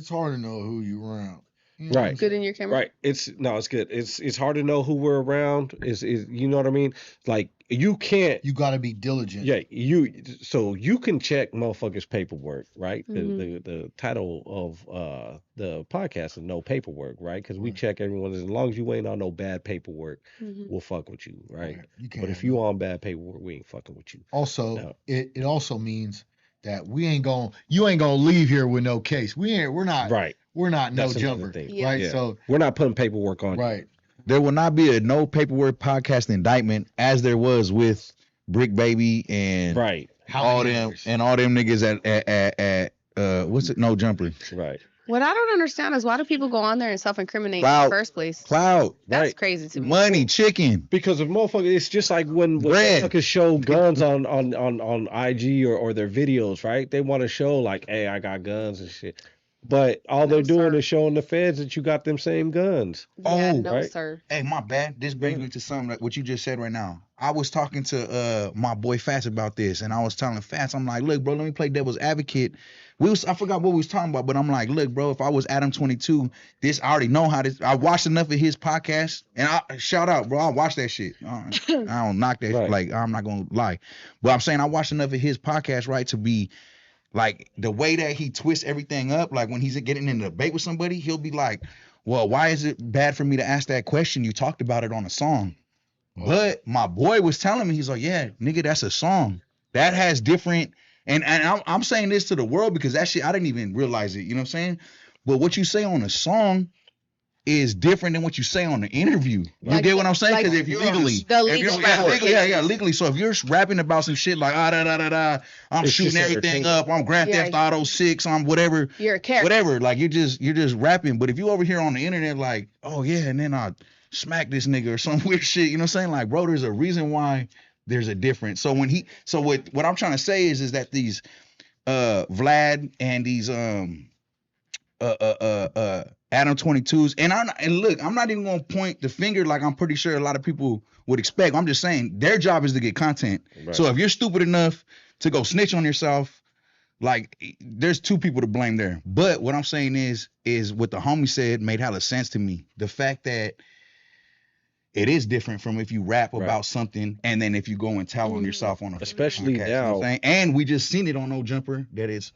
hard to know who you around. You know what I'm Right. Good in your camera. Right. It's good. It's hard to know who we're around. Is you know what I mean? Like you can't. You got to be diligent. Yeah, so you can check motherfuckers' paperwork, right? The title of the podcast is No Paperwork, right? Because we check everyone. As long as you ain't on no bad paperwork, we'll fuck with you, right? You can't But if you on bad paperwork, we ain't fucking with you. Also, No. it also means that you ain't gonna leave here with no case. We're not Right. We're not no That's another jumper, thing. Yeah. right? Yeah. So We're not putting paperwork on you. right, There will not be a No Paperwork podcast indictment as there was with Brick Baby and Right. all them niggas at what's it? No Jumper. Right. What I don't understand is why do people go on there and self-incriminate in Clout. the first place? Clout. That's Right. crazy to me. Money, chicken. Because of motherfuckers, it's just like when Bread. motherfuckers show guns on IG or their videos, right? They want to show like, hey, I got guns and shit. But all No, they're doing sir. is showing the feds that you got them same guns. Yeah, Oh, no, right. sir. Hey, my bad. This brings me to something like what you just said right now. I was talking to my boy Fats about this, and I was telling Fats, I'm like, look, bro, let me play devil's advocate. I forgot what we was talking about, but I'm like, look, bro, if I was Adam 22, this I already know how this. I watched enough of his podcast, and I shout out, bro, I watched that shit. I don't knock that. Right. Like I'm not gonna lie, but I'm saying I watched enough of his podcast, right, to be like the way that he twists everything up. Like when he's getting in a debate with somebody, he'll be like, well, why is it bad for me to ask that question? You talked about it on a song. But my boy was telling me, he's like, yeah, nigga, that's a song. That has different, and I'm saying this to the world because that shit, I didn't even realize it, you know what I'm saying? But what you say on a song is different than what you say on the interview. You Like get what I'm saying? like Because if you're legally. The if legal you're, yeah, ramifications. legally. So if you're rapping about some shit like I'm It's shooting just everything entertainment. up, I'm Grand Yeah. Theft Auto 6, I'm whatever, You're a character. whatever. Like you're just rapping. But if you over here on the internet, like, oh yeah, and then I smack this nigga or some weird shit, you know what I'm saying? Like, bro, there's a reason why there's a difference. So what I'm trying to say is that these Vlad and these Adam 22s, and look, I'm not even gonna point the finger like I'm pretty sure a lot of people would expect. I'm just saying their job is to get content. Right. So if you're stupid enough to go snitch on yourself, like there's two people to blame there. But what I'm saying is what the homie said made hella sense to me. The fact that it is different from if you rap Right. about something and then if you go and tell on yourself on a Especially podcast, you know what I'm now. saying? And we just seen it on No Jumper that it's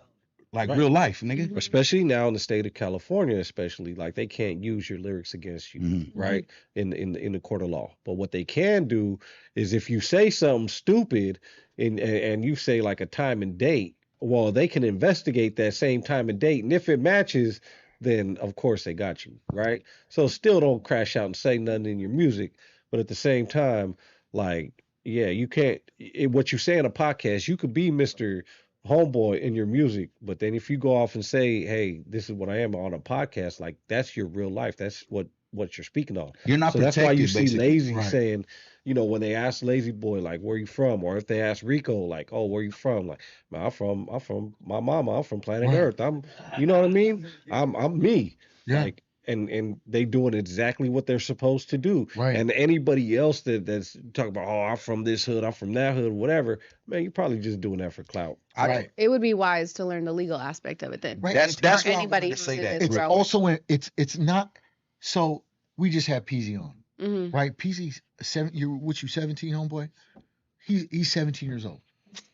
like Right. real life, nigga. Especially now in the state of California, especially like they can't use your lyrics against you, Mhm. right? In the court of law. But what they can do is if you say something stupid and you say like a time and date, well, they can investigate that same time and date, and if it matches, then of course they got you, right? So still don't crash out and say nothing in your music, but at the same time, like, yeah, you can't. What you say in a podcast, you could be Mr. Homeboy in your music, but then if you go off and say, "Hey, this is what I am" on a podcast, like that's your real life. That's what you're speaking on. You're not So that's why protected, you see basically. Lazy Right. saying, when they ask Lazy Boy like, "Where you from?" or if they ask Rico like, "Oh, where you from?" like, "Man, I'm from my mama. I'm from planet Right. Earth. You know what I mean? I'm me." Yeah. Like, and they doing exactly what they're supposed to do. Right. And anybody else that's talking about, "Oh, I'm from this hood, I'm from that hood," whatever, man, you're probably just doing that for clout. Right. It would be wise to learn the legal aspect of it then. Right. That's For what I anybody wanted to who's say in that. this It's realm. also it's not. So we just had PZ on, Mhm. right? PZ's 17, homeboy? He's 17 years old.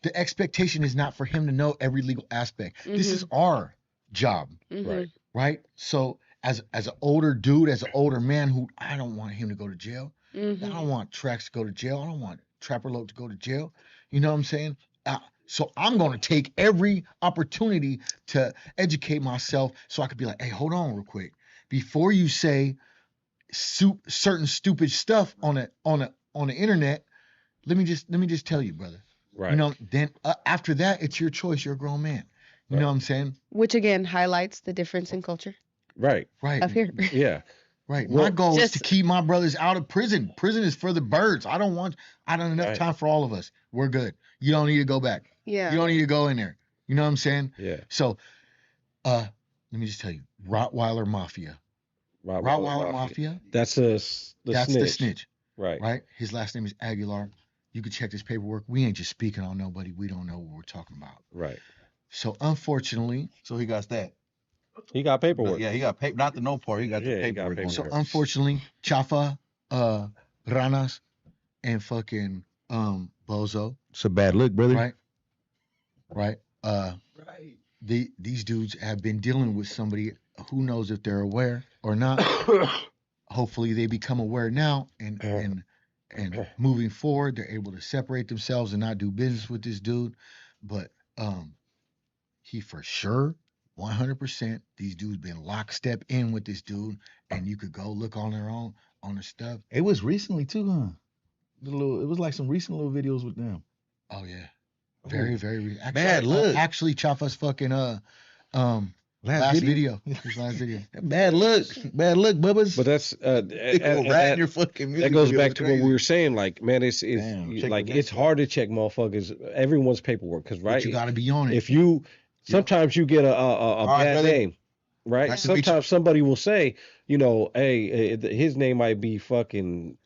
The expectation is not for him to know every legal aspect. This is our job, Mhm. Right. right? So as an older dude, as an older man, who I don't want him to go to jail. I Mhm. don't want Trax to go to jail. I don't want Trapper Lope to go to jail. You know what I'm saying? So I'm going to take every opportunity to educate myself so I could be like, hey, hold on real quick. Before you say certain stupid stuff on the internet, let me just tell you, brother. Right. You know, then after that, it's your choice. You're a grown man. You know what I'm saying? Which again highlights the difference in culture Right. Right. up here. Yeah. Right. Well, My goal is to just- keep my brothers out of prison. Prison is for the birds. I don't enough Right. time for all of us. We're good. You don't need to go back. Yeah. You don't need to go in there. You know what I'm saying? Yeah. So, let me just tell you, Rottweiler Mafia. Rottweiler Mafia. That's That's the snitch, Right. right? His last name is Aguilar. You can check this paperwork. We ain't just speaking on nobody. We don't know what we're talking about. Right. So, unfortunately, So he got that. He got paperwork. Yeah, he got paper. Not the no part. He got Yeah, the he got paperwork. on paperwork. it. so unfortunately, Chafa, Ranas, and fucking Bozo, It's a bad look, brother. right? Right. These dudes have been dealing with somebody who knows if they're aware or not. Hopefully they become aware now and moving forward they're able to separate themselves and not do business with this dude. But he for sure 100% these dudes been lockstep in with this dude, and you could go look on their own on the stuff. It was recently too, huh? It was like some recent little videos with them. Oh yeah. Very, very actually, Bad look. Actually, Chafa's fucking last video. His last video. Bad look, Bubbas. But that's rat your fucking music that goes video back is to what we crazy. were saying. Like, man, it's Damn, check like the it's next hard to check motherfuckers. Everyone's paperwork, because But right. you got to be on it. If you sometimes you get a right, bad brother. name. right? Nice to meet you. Sometimes somebody will say, you know, hey, his name might be fucking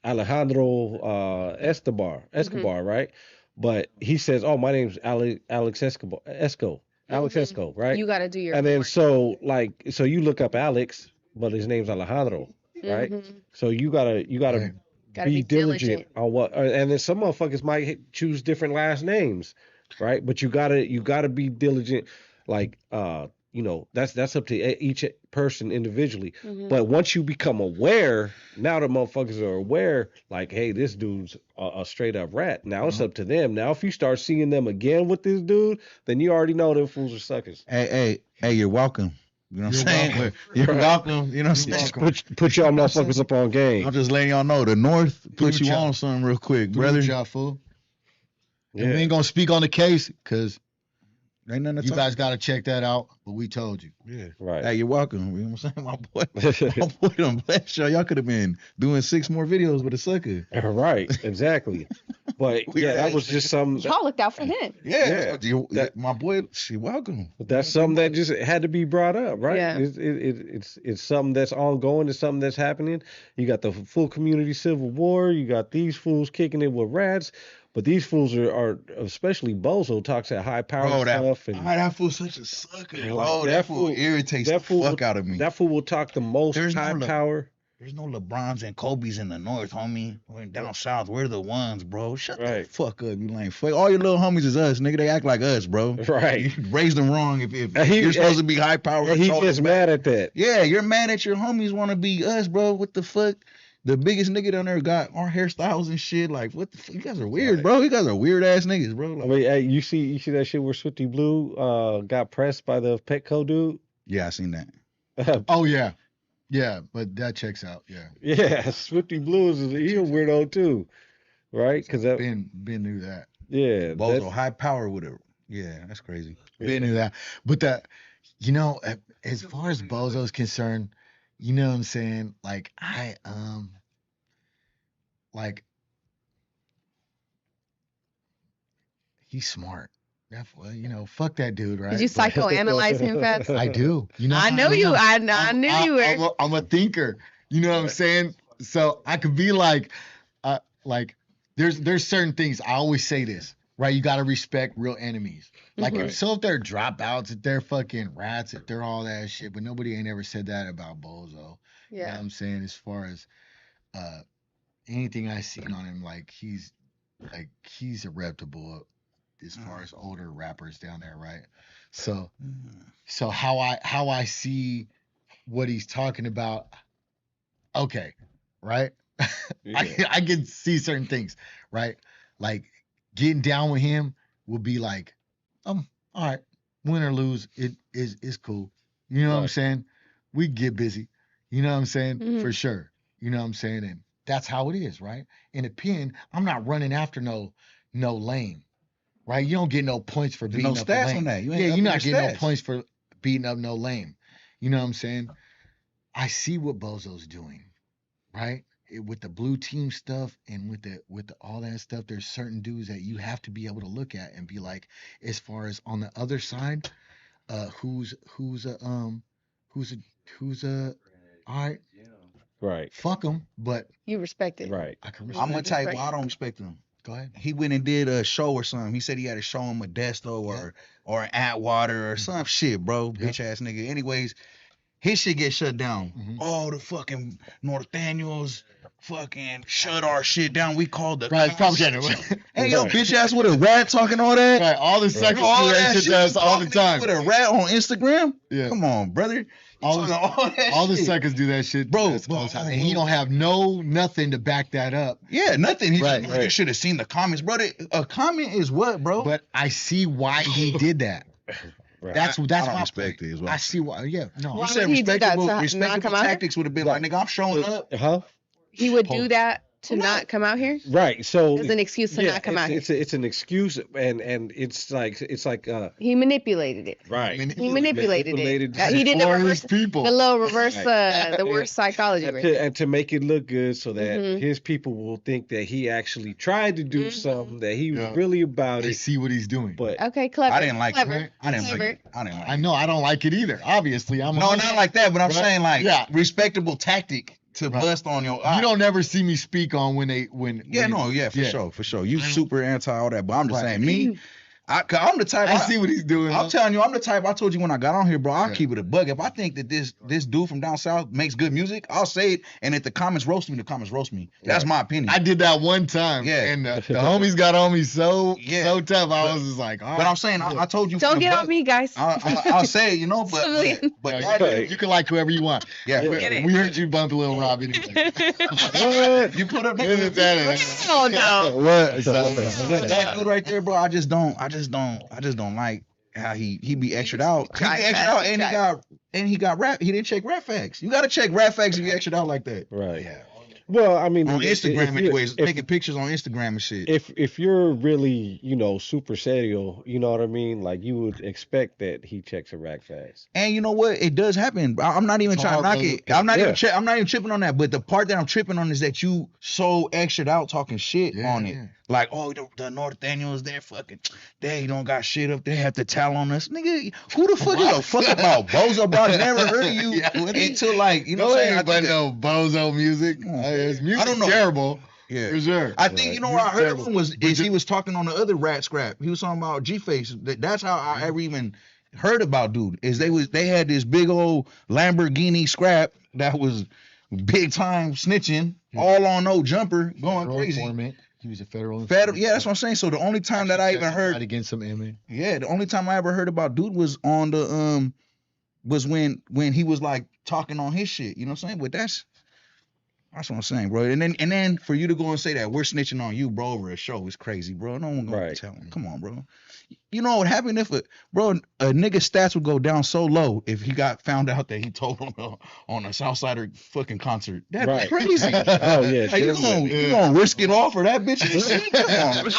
Alejandro Escobar, right? But he says, oh, my name's Alex Alex Esco, right? You got to do your And then homework. so you look up Alex, but his name's Alejandro, right? So you gotta Right. Gotta be be diligent diligent. on what, and then some motherfuckers might choose different last names, right? But you gotta be diligent, like you know, that's up to each person individually. But once you become aware, now the motherfuckers are aware, like, hey, this dude's a straight up rat. Now it's up to them. Now if you start seeing them again with this dude, then you already know them fools are suckers. Hey, you're welcome. You know what I'm You're saying? welcome. You're Right. welcome. You know what I'm You're saying? welcome. Put y'all motherfuckers up on game. I'm just letting y'all know the North put Through you y'all. on something real quick, Through brother. y'all, fool. And we Yeah, ain't gonna speak on the case because Ain't nothing to you talk guys got to check that out. But we told you. Yeah. right. Hey, you're welcome. You know what I'm saying? My boy done blessed y'all. Y'all could have been doing 6 more videos with a sucker. Right, exactly. But We yeah, that right. was just some. Y'all looked out for him. Yeah, that- my boy, she welcome. That's something that just had to be brought up, right? Yeah. It's something that's ongoing. It's something that's happening. You got the full community civil war. You got these fools kicking it with rats, but these fools are especially Bozo talks at high power Bro, stuff, and that fool's such a sucker. like, Bro, that fool irritates the fuck out of me. That fool will talk the most There's no high Le- power. There's no LeBrons and Kobe's in the North, homie. We're down south. We're the ones, bro. Shut the Right. fuck up, you lame fuck. All your little homies is us, nigga. They act like us, bro. Right. You raised them wrong if And he- you're supposed to be high power. And he control gets them. mad at that. Yeah, you're mad at your homies want to be us, bro. What the fuck? The biggest nigga down there got our hairstyles and shit. Like, what the fuck? You guys are weird, Right. bro. You guys are weird ass niggas, bro. I Like, mean, hey, you see that shit where Swifty Blue got pressed by the Petco dude? yeah, I seen that. Oh yeah, yeah. But that checks out. Yeah. Yeah, Swifty Blue he a weirdo too, right? Because that, Ben knew that. yeah, Bozo, high power with it. Yeah, that's crazy. Ben knew that. But that, you know, as far as Bozo's concerned, you know what I'm saying? Like like he's smart. You know, fuck that dude, right? Did you psychoanalyze him, Fats? I do. You know, I know you. I knew you were. I'm a thinker. You know what I'm saying? So I could be like there's certain things. I always say this, right? You got to respect real enemies. Like Right. if they're dropouts, if they're fucking rats, if they're all that shit, but nobody ain't ever said that about Bozo. You know what Yeah. I'm saying? As far as anything I seen on him, he's a reputable as far as older rappers down there, right? So how I see what he's talking about, okay, right? Yeah. I can see certain things, right? Like getting down with him will be like, all right, win or lose, it's cool. You know what I'm Right. saying? We get busy. You know what I'm saying? Mhm. For sure. You know what I'm saying? And that's how it is, right? In a pen, I'm not running after no lame, right? You don't get no points for There's beating no up a stats lame. on that. You ain't Yeah, upping you're not your getting no stats. points for beating up no lame. You know what I'm saying? I see what Bozo's doing, right? With the blue team stuff and with the all that stuff, there's certain dudes that you have to be able to look at and be like, as far as on the other side, who's a all right, Right, fuck him, but You respect it. right. I can respect. I'm gonna it. tell you why I don't respect him. Go ahead. He went and did a show or something. He said he had to show him a Desto or an Atwater or some shit, bro. Yeah. Bitch ass nigga. Anyways, his shit get shut down. Mhm. Oh, the fucking North Daniels fucking shut our shit down. We called the Right, cops. propaganda. Hey, yo, bitch ass with a rat talking all that. Right, all the suckers All do that shit to us all the talking time. with a rat on Instagram. Yeah. Come on, brother. All All the shit. suckers do that shit, Bro, to us all the time. bro, And he don't have nothing to back that up. Yeah, nothing. He Right, just, right. You should have seen the comments, bro. A comment is what, bro? But I see why he did that. Right. That's I my don't respect point. it as well. I see why. Yeah, no. Why You said would he do that? respectable, To not respectable come out here? tactics would have been like, nigga, I'm showing up. Huh? He would Hold do on. that to not come out here? Right. So It's an excuse to not come out here. it's an excuse, and it's like He manipulated it. right. He manipulated Manipulated it. He did the for his reverse, people. the little reverse, Right. the worst psychology. And Right to, there. and to make it look good so that Mhm. his people will think that he actually tried to do Mhm. something, that he was Yeah. really about They it. see what he's doing. But Okay, clever. I didn't like clever. it. I didn't like Clever. it. I didn't like I it. know I don't like it either. Obviously, I'm No, not like that, but I'm Right. saying like Yeah. respectable tactic to Right. bust on your. You don't never see me speak on when. Yeah, when no, yeah, for yeah. sure. You I know. super anti all that, but I'm just Right. saying me. I'm the type. I see what he's doing. I'm though. telling you, I'm the type. I told you when I got on here, bro. I'll Yeah. keep it a bug. If I think that this dude from down south makes good music, I'll say it. And if the comments roast me, the comments roast me. That's my opinion. I did that one time. Yeah. And the homies got on me so tough. I But- was just like, all but right. I'm saying, I told you. Don't from the get bug- on me, guys. I'll say it, but Civilian. but Yeah, that, you can like whoever you want. yeah. Get it. We heard you bump Lil Rob anyway. what? You put up Listen to that. Oh no. What? that dude right there, bro. I just don't like how he be extra out. He be extra out, and he got rap. He didn't check rap facts. You got to check rap facts if you extra out like that. Right. Yeah. Well, I mean, On Instagram, anyways, if, taking pictures on Instagram and shit. if you're really, super serial, you know what I mean? Like you would expect that he checks a rack fast. And you know what? It does happen. I'm not even trying to knock it. I'm not even. I'm not even tripping on that. But the part that I'm tripping on is that you so extra out talking shit on it. Yeah. Like, oh, the North Daniels, they're fucking, they don't got shit up. They have to tell on us, nigga. Who the fuck is a fuck about Bozo? Bro, I never heard of you until like, you know No, what I'm saying? but no bozo music. His music I don't know. terrible. Yeah. For sure. I think you know what I heard of him was But he was talking on the other rat scrap. He was talking about G-Face. That's how I ever even heard about dude. Is they had this big old Lamborghini scrap that was big time snitching, all on no jumper, going Federal crazy. informant. He was a federal Yeah, that's what I'm saying. So the only time that I even heard, against some inmate. the only time I ever heard about dude was on the was when he was like talking on his shit. You know what I'm saying? But that's what I'm saying, bro. And then for you to go and say that we're snitching on you, bro, over a show is crazy, bro. No one gonna tell him. Come on, bro. You know what happened if a nigga's stats would go down so low if he got found out that he told on a Southsider fucking concert. That'd be crazy. Oh yeah. Like, you gonna risk it all for that bitch? Come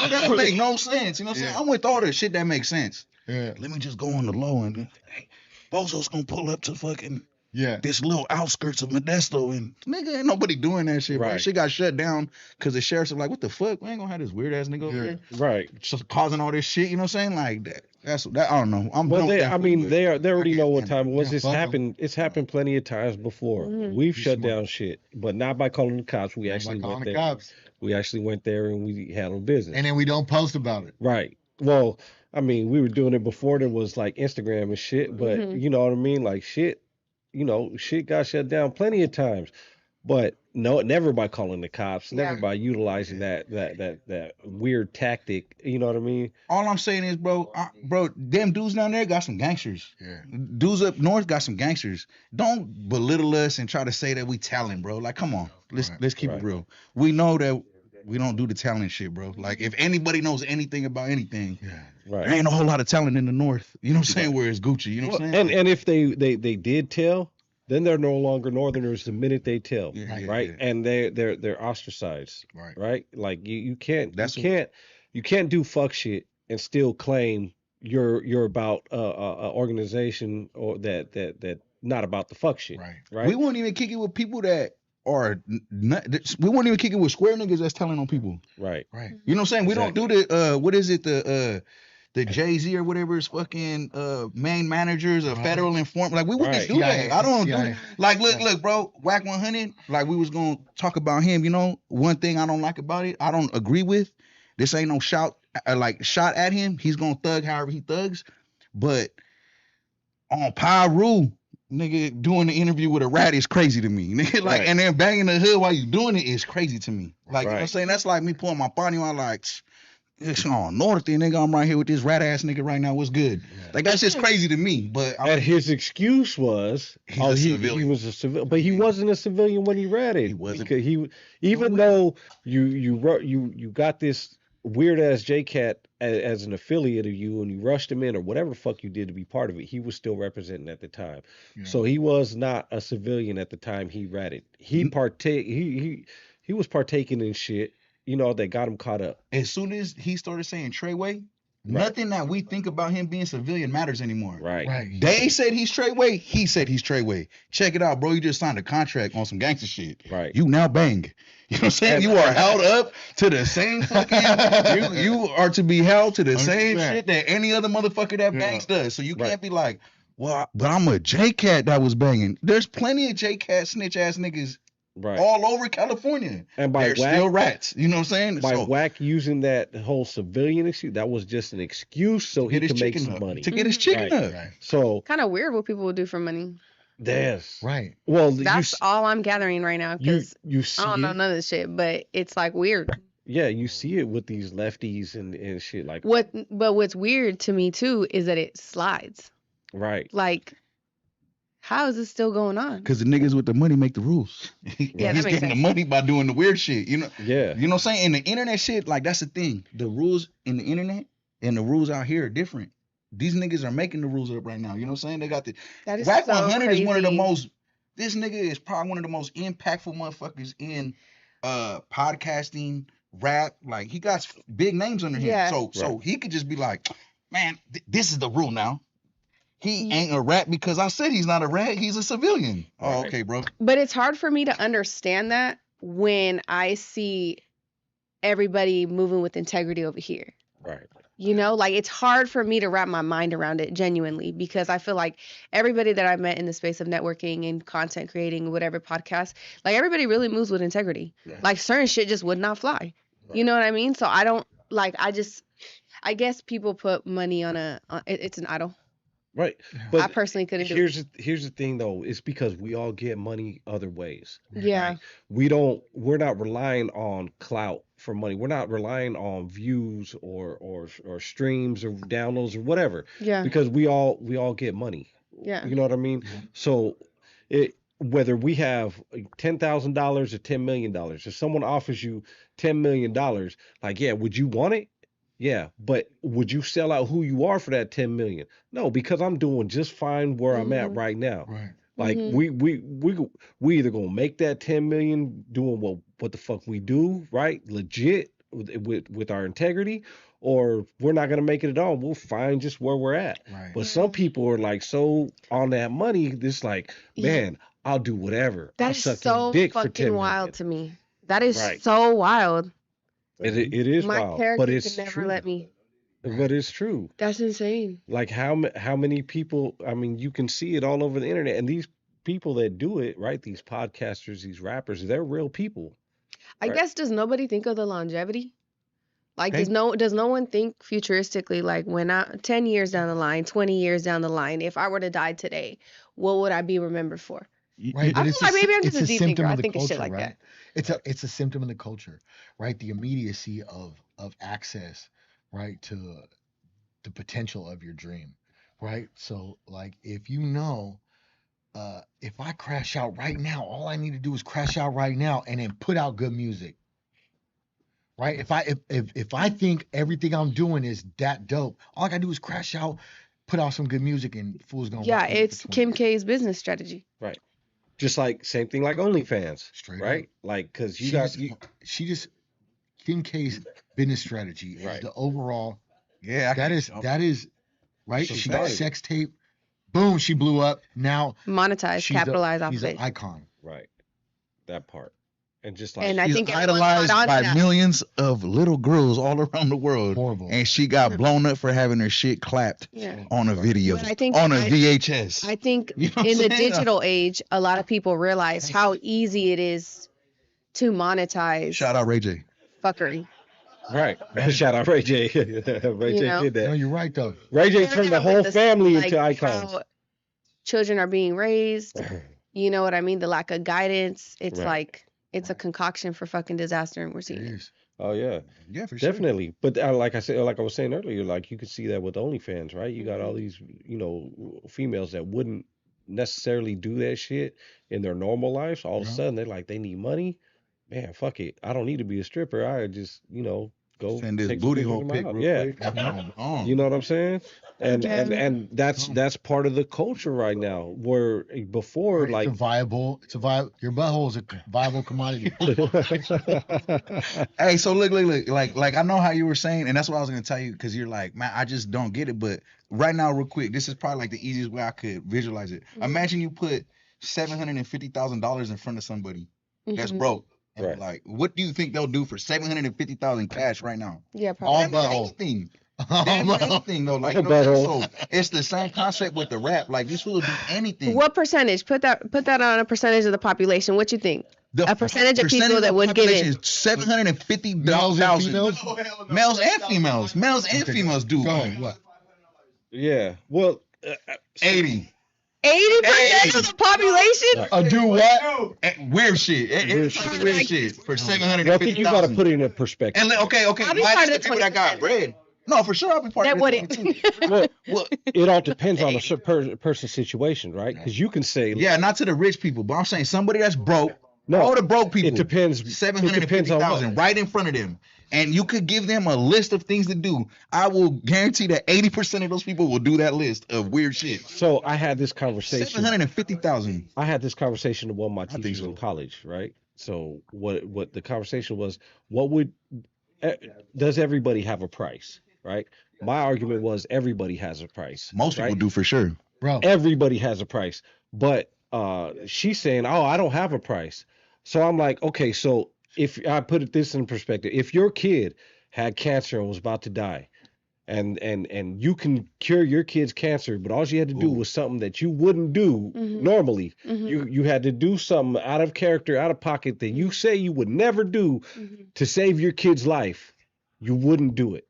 on, that make no sense. You know what I'm saying? I'm with all the shit that makes sense. Yeah. Let me just go on the low and hey, Bozo's gonna pull up to fucking Yeah. this little outskirts of Modesto and nigga ain't nobody doing that shit, bro. Right. Shit got shut down because the sheriffs are like, what the fuck? We ain't gonna have this weird ass nigga over here Right. just causing all this shit. You know what I'm saying? Like that. That's that. I don't know. Well, they already know what time it was. Yeah, It's fuck 'em. happened. It's happened plenty of times before. We've shut smart. down shit, but not by calling the cops. We actually went there. Cops. We actually went there and we handled business. And then we don't post about it. Right. Well, I mean, we were doing it before there was like Instagram and shit, but you know what I mean? Like shit, shit got shut down plenty of times. But no, never by calling the cops, never by utilizing that weird tactic. You know what I mean? All I'm saying is, bro, them dudes down there got some gangsters. Yeah. Dudes up north got some gangsters. Don't belittle us and try to say that we talent, bro. Like, come on, let's keep it real. We know that we don't do the talent shit, bro. Like, if anybody knows anything about anything, Right. there ain't a whole lot of talent in the north. You know what I'm saying? Where it's Gucci. You know what I'm saying? And if they did tell, then they're no longer Northerners the minute they tell, right? Yeah. And they're ostracized, right? Like you can't do fuck shit and still claim you're about a organization or that not about the fuck shit, right? We wouldn't even kick it with people that are not. We wouldn't even kick it with square niggas that's telling on people. Right. You know what I'm saying? We don't do the what is it, the Jay-Z or whatever is fucking main managers of federal informant. Like we wouldn't do that. I don't do that. Like look, bro, Whack 100, like we was gonna talk about him, one thing I don't like about it, I don't agree with. This ain't no shot at him. He's gonna thug however he thugs. But on Pyru, nigga, doing the interview with a rat is crazy to me. Nigga, like, and then banging the hood while you doing it is crazy to me. Like, you know what I'm saying? That's like me pulling my body on like, it's on North thing, nigga. I'm right here with this rat ass nigga right now. What's good? Like, that's just crazy to me. But and his excuse was, he was a civilian, but he wasn't a civilian when he ratted. He wasn't. Because even though you got this weird ass JCat as an affiliate of you and you rushed him in or whatever the fuck you did to be part of it, he was still representing at the time. So he was not a civilian at the time he ratted. He he was partaking in shit, you know, that got him caught up. As soon as he started saying Treyway, Right. nothing that we think about him being civilian matters anymore. Right. They said he's Treyway. He said he's Treyway. Check it out, bro. You just signed a contract on some gangster shit. Right. You now bang. You know what I'm saying? You are held up to the same fucking. you are to be held to the same shit that any other motherfucker that bangs does. So you can't be like, well, but I'm a J Cat that was banging. There's plenty of J Cat snitch ass niggas. Right. All over California. And by They're still rats. You know what I'm saying? By Wack using that whole civilian excuse, that was just an excuse so he could make some money. To get his chicken up. Right. So kind of weird what people would do for money. Yes. Right. Well, that's all I'm gathering right now because you see I don't know none of this shit, but it's like weird. Yeah, you see it with these lefties and shit like But what's weird to me too is that it slides. Right. Like, how is this still going on? Because the niggas with the money make the rules. Yeah, he's getting the money by doing the weird shit. You know. Yeah. You know what I'm saying? And the internet shit, like that's the thing. The rules in the internet and the rules out here are different. These niggas are making the rules up right now. You know what I'm saying? They got the that is Rap so 100 crazy. is one of the most. This nigga is probably one of the most impactful motherfuckers in podcasting, rap. Like he got big names under him. Yeah. So he could just be like, man, this is the rule now. He ain't a rat because I said he's not a rat. He's a civilian. Oh, okay, bro. But it's hard for me to understand that when I see everybody moving with integrity over here. Right. You know, like it's hard for me to wrap my mind around it genuinely because I feel like everybody that I've met in the space of networking and content creating, whatever podcast, like everybody really moves with integrity. Yeah. Like certain shit just would not fly. Right. You know what I mean? So I don't like, I guess people put money on it's an idol. Right. But I personally couldn't do it. Here's the thing though, it's because we all get money other ways. Yeah. Right? We're not relying on clout for money. We're not relying on views or streams or downloads or whatever. Yeah. Because we all get money. Yeah. You know what I mean? Mm-hmm. So whether we have $10,000 or $10 million, if someone offers you $10 million, like, yeah, would you want it? Yeah, but would you sell out who you are for that 10 million? No, because I'm doing just fine where I'm at right now. Right. Like we either gonna make that 10 million doing what the fuck we do, right? Legit with our integrity, or we're not gonna make it at all. We'll find just where we're at. Right. But some people are like so on that money, this like, man, I'll do whatever. That is so fucking wild to me. That is so wild. It is my wild, character but it's could never true. let me. But it's true. That's insane. Like how many people? I mean, you can see it all over the internet, and these people that do it, right? These podcasters, these rappers, they're real people. I guess does nobody think of the longevity? Like does no one think futuristically? Like when 10 years down the line, 20 years down the line, if I were to die today, what would I be remembered for? Right, maybe I'm just a deep thinker. I think of shit like that. It's a symptom of the culture, right? The immediacy of access, right, to the potential of your dream, right? So like if you know, if I crash out right now, all I need to do is crash out right now and then put out good music, right? If I think everything I'm doing is that dope, all I gotta do is crash out, put out some good music, and fools gonna yeah, it's Kim K's business strategy, right? Just like same thing like OnlyFans, straight right? Up. Like because Kim K's business strategy is the overall. Yeah, that is right. She got a sex tape, boom, she blew up. Now monetized, capitalized off she's of it. An icon, right? That part. And just like I think idolized by millions of little girls all around the world. Horrible. And she got blown up for having her shit clapped on a video, on a VHS. I think in the digital age, a lot of people realize how easy it is to monetize. Shout out Ray J. Fuckery. Right. Shout out Ray J. Ray J did that. No, you're right though. Ray J turned the whole family into icons. Children are being raised. You know what I mean? The lack of guidance. It's like it's a concoction for fucking disaster, and we're seeing it. Oh yeah, for sure. Definitely. But like I was saying earlier, like you could see that with OnlyFans, right? You got all these, females that wouldn't necessarily do that shit in their normal lives. All of a sudden, they're like, they need money. Man, fuck it. I don't need to be a stripper. I just, go Send this take some booty pictures hole of pic them out. real Yeah. quick. You know what I'm saying? And Yeah. and that's part of the culture right now. Where before, Right, like, your butthole is a viable commodity. Hey, so look, like I know how you were saying, and that's what I was gonna tell you, because you're like, man, I just don't get it. But right now, real quick, this is probably like the easiest way I could visualize it. Imagine you put $750,000 in front of somebody that's broke, and Right. like, what do you think they'll do for 750,000 cash right now? Yeah, All probably. butthole. Anything. Damn near anything though, like, All you know what I'm saying? butthole. So it's the same concept with the rap. Like, this will do anything. What percentage? Put that on a percentage of the population. What you think? The A percentage of people percentage that of would give population in. is 750,000. Males and females? Males and females. Males and Okay. females do. Go ahead. What? yeah. Well, 80. 80% of the population? Do what? Weird shit. Weird It's weird shit for well, I think you got to 750,000. put it in perspective. And okay. I'll be Minus part of the the people that got 20%. bread. No, for sure I'll be part That of the wouldn't. 22. Well, It all depends on the person's situation, right? Because you can say, yeah, not to the rich people, but I'm saying somebody that's broke. No, all the broke people. it depends. It depends on 750,000 what. right in front of them. And you could give them a list of things to do. I will guarantee that 80% of those people will do that list of weird shit. So I had this conversation. 750,000. I had this conversation with one of my think teachers so. in college, right? So what the conversation was, does everybody have a price, right? My argument was everybody has a price. Most people right? do for sure. Bro. Everybody has a price. But she's saying, "Oh, I don't have a price." So I'm like, "Okay, so if I put this in perspective, if your kid had cancer and was about to die, and you can cure your kid's cancer, but all you had to do was something that you wouldn't do normally. You had to do something out of character, out of pocket that you say you would never do to save your kid's life. You wouldn't do it.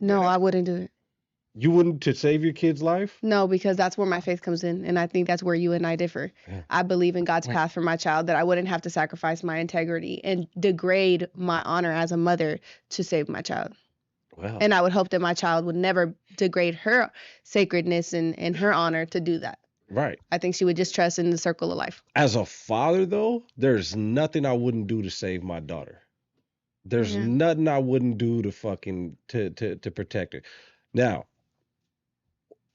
No, I wouldn't do it. You wouldn't to save your kid's life? No, because that's where my faith comes in, and I think that's where you and I differ. Yeah. I believe in God's path for my child, that I wouldn't have to sacrifice my integrity and degrade my honor as a mother to save my child. Well, And I would hope that my child would never degrade her sacredness and her honor to do that. right. I think she would just trust in the circle of life. As a father, though, there's nothing I wouldn't do to save my daughter. There's Yeah. nothing I wouldn't do to fucking to protect her. Now,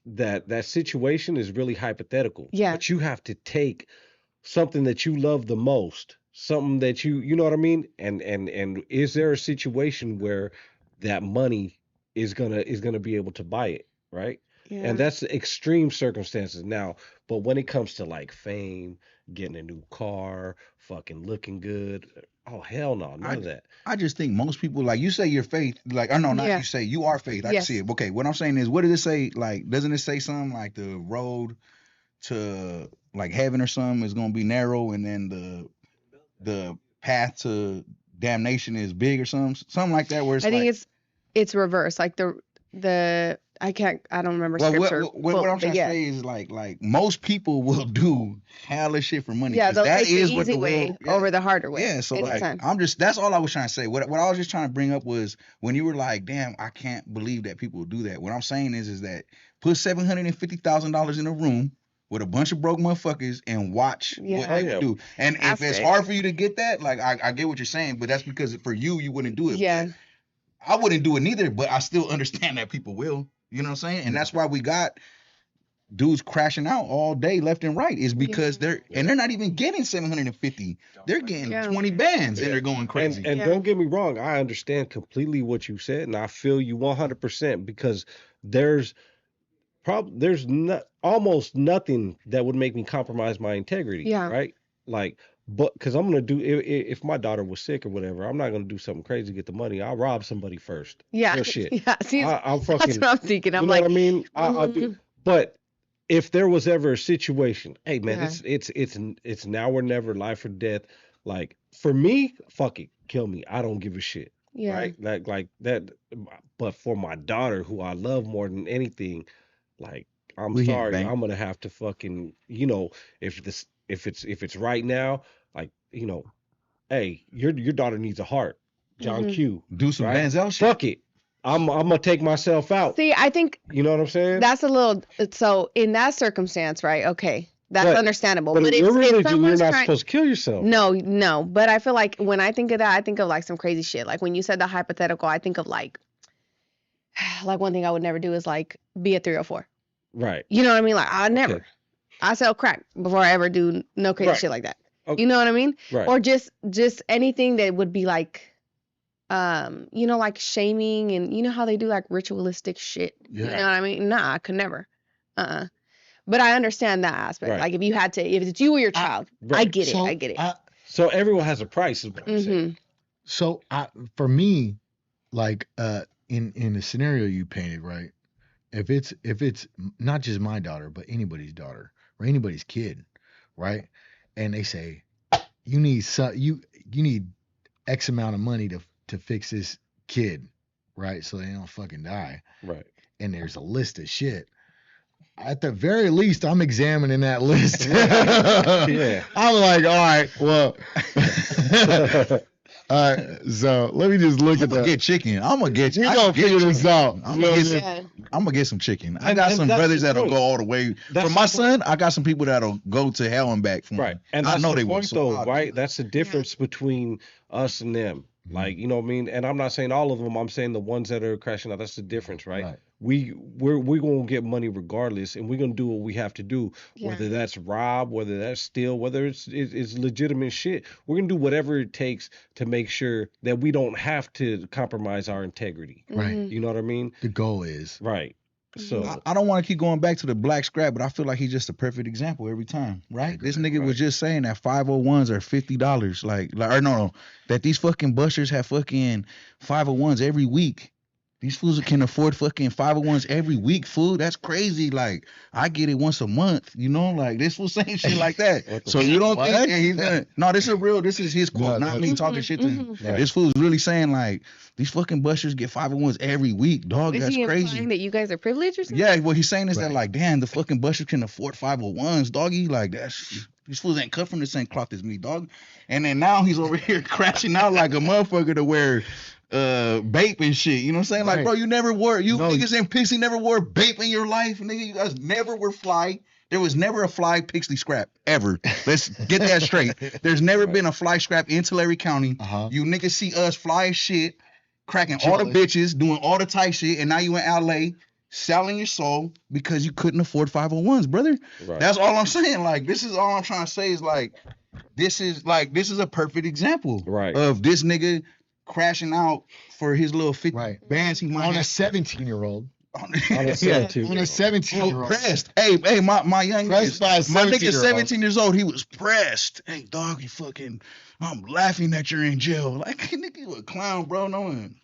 that situation is really hypothetical. Yeah. But you have to take something that you love the most, something that you know what I mean? And is there a situation where that money is gonna be able to buy it, right? Yeah. And that's extreme circumstances now. But when it comes to like fame, getting a new car, fucking looking good, oh hell no, none of that. I just think most people, like you say, your faith, like, I know, not Yeah. you say, you are faith. I can Yes. see it. Okay, what I'm saying is, what does it say? Like, doesn't it say something like the road to like heaven or something is gonna be narrow, and then the path to damnation is big or something like that? Where it's I think like, it's reverse. Like the I don't remember well, scripture. what I'm trying to say is like most people will do hella shit for money. Yeah, 'cause they'll that take the is what easy the way world, over the harder way. Yeah, so like anytime. that's all I was trying to say. What I was just trying to bring up was when you were like, damn, I can't believe that people do that. What I'm saying is that put $750,000 in a room with a bunch of broke motherfuckers and watch Yeah. what they Yeah. would do. And That's if it's it. hard for you to get that, like I get what you're saying, but that's because for you wouldn't do it. Yeah. I wouldn't do it neither, but I still understand that people will. You know what I'm saying? And that's why we got dudes crashing out all day left and right, is because they're not even getting 750. They're getting 20 bands and they're going crazy. And don't get me wrong, I understand completely what you said, and I feel you 100% because there's almost nothing that would make me compromise my integrity. Yeah. Right. Like, but because I'm gonna do if my daughter was sick or whatever, I'm not gonna do something crazy to get the money. I'll rob somebody first. Yeah. Real shit. Yeah. See, I'm that's fucking. what I'm thinking. You I'm know like, what I mean? I'll do. But if there was ever a situation, hey man, Yeah. it's now or never, life or death. Like for me, fuck it, kill me. I don't give a shit. yeah. Right? Like that. But for my daughter, who I love more than anything, like I'm We hit, sorry, bang. I'm gonna have to fucking, if it's right now, like, hey, your daughter needs a heart, John Mhm. Q. Do some Right? Denzel shit. Fuck it, I'm gonna take myself out. See, I think You know what I'm saying? that's a little, so in that circumstance, right? Okay. That's understandable. But But your religion, you're someone's not trying, supposed to kill yourself. no. But I feel like when I think of that, I think of like some crazy shit. Like when you said the hypothetical, I think of like one thing I would never do is like be a 304. Right. You know what I mean? Like I never. Okay. I sell crack before I ever do no crazy Right. shit like that. Okay. You know what I mean? Right. Or just anything that would be like, like shaming, and you know how they do like ritualistic shit. Yeah. You know what I mean? Nah, I could never. But I understand that aspect. Right. Like if it's you or your child, I Right. get So, it. I get it. So everyone has a price, is what I'm saying. So for me, like in the scenario you painted, right? If it's not just my daughter, but anybody's daughter or anybody's kid, right? And they say you need you need X amount of money to fix this kid, right? So they don't fucking die. Right. And there's a list of shit. At the very least, I'm examining that list. Yeah. I'm like, all right, well, all right. So let me just look I'm at gonna that. get chicken. I'm gonna get. You I gonna can get figure this chicken. out? I'm You know gonna what get. I'm saying? I'm gonna get some chicken. I And- got and some that's brothers the that'll point. go all the way. That's For my the son, I got some people that'll go to hell and back for him. Right. And I that's know the they will. point, So though, I'll right? do That's the difference between us and them. Like, you know what I mean? And I'm not saying all of them. I'm saying the ones that are crashing out. That's the difference, right? Right. We're gonna get money regardless, and we're gonna do what we have to do. Yeah. Whether that's rob, whether that's steal, whether it's legitimate shit. We're gonna do whatever it takes to make sure that we don't have to compromise our integrity. Right. Mhm. You know what I mean? The goal is Right. So I don't want to keep going back to the black scrap, but I feel like he's just a perfect example every time, right? This nigga was just saying that 501s are $50, like or no, that these fucking busters have fucking 501s every week. These fools can afford fucking 501s every week, fool. That's crazy. Like, I get it once a month, you know? Like, this fool saying shit like that. So you don't think that he's gonna... No, this is his quote, not me talking shit to him. Right. This fool's really saying, like, these fucking busters get 501s every week, dog. Is That's he crazy. implying that you guys are privileged or something? Yeah, what he's saying is that, Right. like, damn, the fucking busters can afford 501s, doggy. Like, these fools ain't cut from the same cloth as me, dog. And then now he's over here crashing out like a motherfucker to wear vape and shit. You know what I'm saying? Like, Right. bro, you never wore, you No. niggas in Pixie never wore vape in your life, nigga. You guys never were fly. There was never a fly Pixley scrap ever. Let's get that straight. There's never been a fly scrap in Tulare County. Uh-huh. You niggas see us fly as shit, cracking all the bitches, doing all the tight shit, and now you in LA selling your soul because you couldn't afford 501s, brother. Right. That's all I'm saying. Like, this is all I'm trying to say is like, this is a perfect example Right. of this nigga crashing out for his little 50 Right. bands he might on a have. 17-year-old. On a Yeah, 17. on a 17-year-old. Pressed. Hey, my young Pressed by a my nigga 17-year-old. 17 years old, he was pressed. Hey, dog, you fucking, I'm laughing that you're in jail. Like, nigga, you a clown, bro. No one.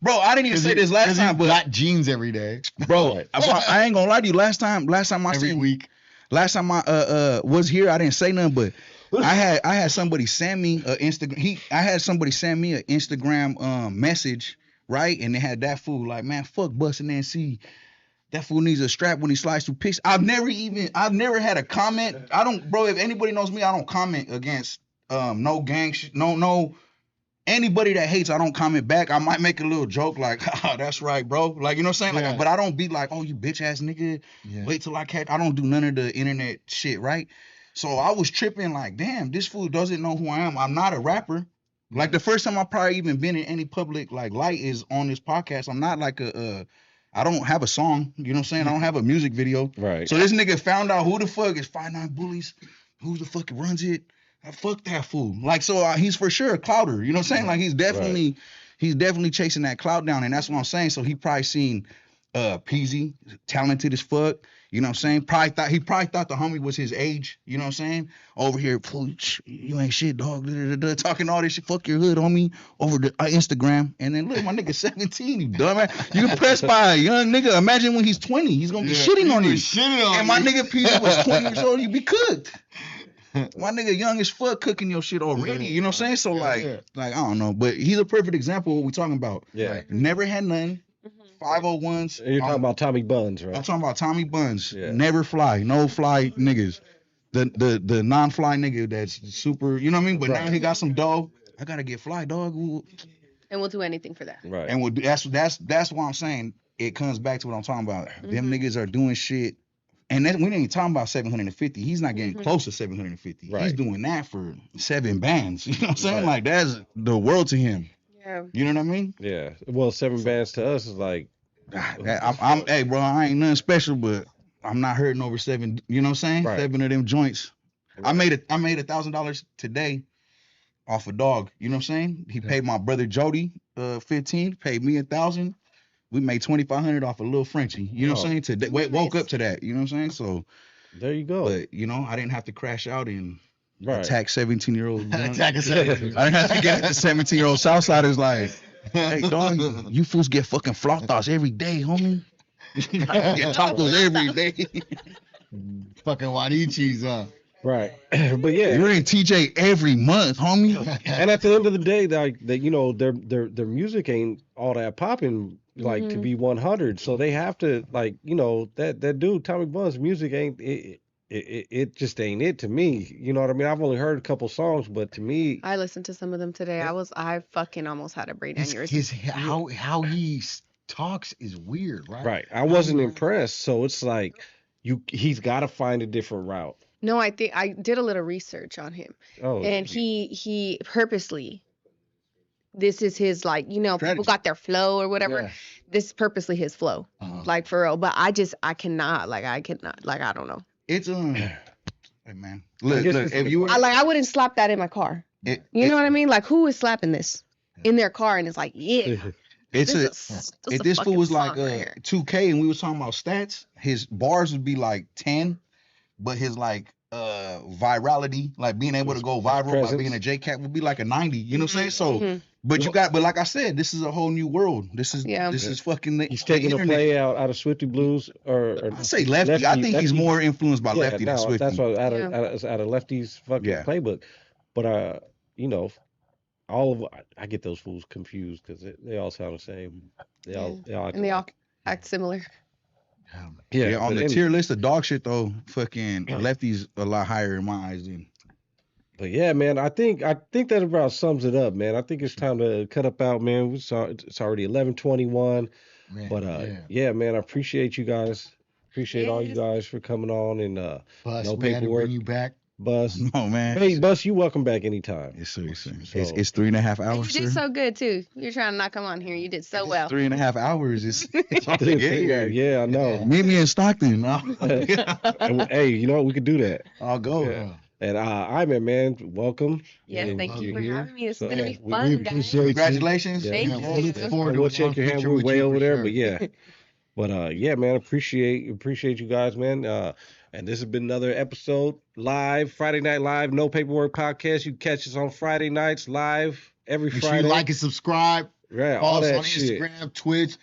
Bro, I didn't even say this last time, but got jeans every day, bro, I ain't gonna lie to you. Last time I every seen week. last time I was here, I didn't say nothing, but I had somebody send me a Instagram. I had somebody send me an Instagram message, right? And they had that fool like, man, fuck busting NC. That fool needs a strap when he slides through pics. I've never had a comment. I don't, bro. If anybody knows me, I don't comment against no gang shit, no. Anybody that hates, I don't comment back. I might make a little joke like, oh, that's right, bro. Like, you know what I'm saying? Like, Yeah. but I don't be like, oh, you bitch ass nigga. Yeah. Wait till I catch. I don't do none of the internet shit, right? So I was tripping like, damn, this fool doesn't know who I am. I'm not a rapper. Like the first time I probably even been in any public like light is on this podcast. I'm not like I don't have a song. You know what I'm saying? I don't have a music video. Right. So this nigga found out who the fuck is 5'9" Bullies. Who the fuck runs it? Fuck that fool. Like, so he's for sure a clouter. You know what I'm saying? Like, he's definitely chasing that clout down, and that's what I'm saying. So he probably seen Peasy, talented as fuck. You know what I'm saying? He probably thought the homie was his age. You know what I'm saying? Over here, fool, you ain't shit, dog. Talking all this shit. Fuck your hood, homie. Over the Instagram, and then look, my nigga 17. You dumbass. You impressed by a young nigga. Imagine when he's 20, he's gonna be shitting on you. And my nigga Peasy was 20 years old. You be cooked. My nigga young as fuck cooking your shit already. You know what I'm saying? So like I don't know, but he's a perfect example of what we talking about. Yeah. Never had nothing. 501s. And you're talking about Tommy Buns, right? I'm talking about Tommy Buns. Yeah. Never fly. No fly niggas. The non-fly nigga that's super, you know what I mean? But now he got some dough. I gotta get fly, dog. And we'll do anything for that. Right. And that's why I'm saying it comes back to what I'm talking about. Them niggas are doing shit And then we ain't talking about 750. He's not getting close to 750. Right. He's doing that for 7 bands. You know what I'm saying? Right. Like that's the world to him. Yeah. You know what I mean? Yeah. Well, 7 bands to us is like, Hey, bro, I ain't nothing special, but I'm not hurting over 7. You know what I'm saying? Right. 7 of them joints. Right. I made $1,000 today off a dog. You know what I'm saying? He paid my brother Jody 15, paid me 1,000. We made 2,500 off a little Frenchie. You know what I'm saying? Today, woke up to that. You know what I'm saying? So there you go. but you know, I didn't have to crash out and Right. attack 17-year-old. Attack a I didn't have to get at the 17-year-old Southsiders like, hey dog, you fools get fucking flautas every day, homie. You get tacos every day. Fucking Wadichis, Right. But yeah. You're in TJ every month, homie. And at the end of the day, like that, you know, their music ain't all that popping like to be 100. So they have to, like, you know, that dude Tommy Bunn's music ain't it just ain't it to me. You know what I mean? I've only heard a couple songs, but to me, I listened to some of them today. I fucking almost had a brain aneurysm. how he talks is weird, right? right. I wasn't impressed. So it's like he's got to find a different route. No, I think I did a little research on him, Oh, and he purposely. This is his, like, you know, Strategy. people got their flow or whatever. Yeah. This is purposely his flow, like for real. But I cannot, like, I don't know. It's hey man. Look, guess if you were I wouldn't slap that in my car. You know what I mean? Like, who is slapping this in their car and it's like, yeah. it's If if this fool was like 2K and we was talking about stats, his bars would be like 10, but his like virality, like being able to go viral by being a J-Cat would be like a 90. You know what I'm saying? So but like I said, this is a whole new world. This is fucking he's taking a play out of Swifty Blues or I say lefty. I think he's more influenced by lefty than Swifty. That's what out of Lefty's fucking playbook. But you know, I get those fools confused because they all sound the same. They all act similar. Yeah, on the tier list of dog shit though, fucking Lefty's a lot higher in my eyes than. But yeah, man, I think that about sums it up, man. I think it's time to cut up out, man. We saw it's already 11:21. But yeah, man, I appreciate you guys. Appreciate all you guys for coming on and Bus, no we had to paperwork. bring you back. Bus. No man. Hey, Bus, you welcome back anytime. Yes, sir. Yes, sir. So- It's 3.5 hours. You did sir. so good too. You're trying to not come on here. You did so well. 3.5 hours is hard to get here. Yeah, I know. Meet me in Stockton. And, hey, you know what? We could do that. I'll go. Yeah. And Ayme, man, welcome. Yes, And thank you for here. having me. It's So, gonna be we fun, guys. appreciate you. Congratulations. Yeah. Thank We'll you. look forward to We'll a shake your hand. future We're with way you over for there, sure. but yeah. But yeah, man, appreciate you guys, man. And this has been another episode live, Friday Night Live, No Paperwork Podcast. You can catch us on Friday nights live every Make sure Friday. you like and subscribe. Yeah, Follow all us that on shit. Instagram, Twitch,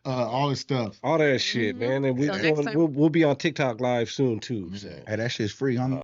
all this stuff. All that shit, man. And Till next time. we'll be on TikTok live soon too. So. Hey, that shit's free.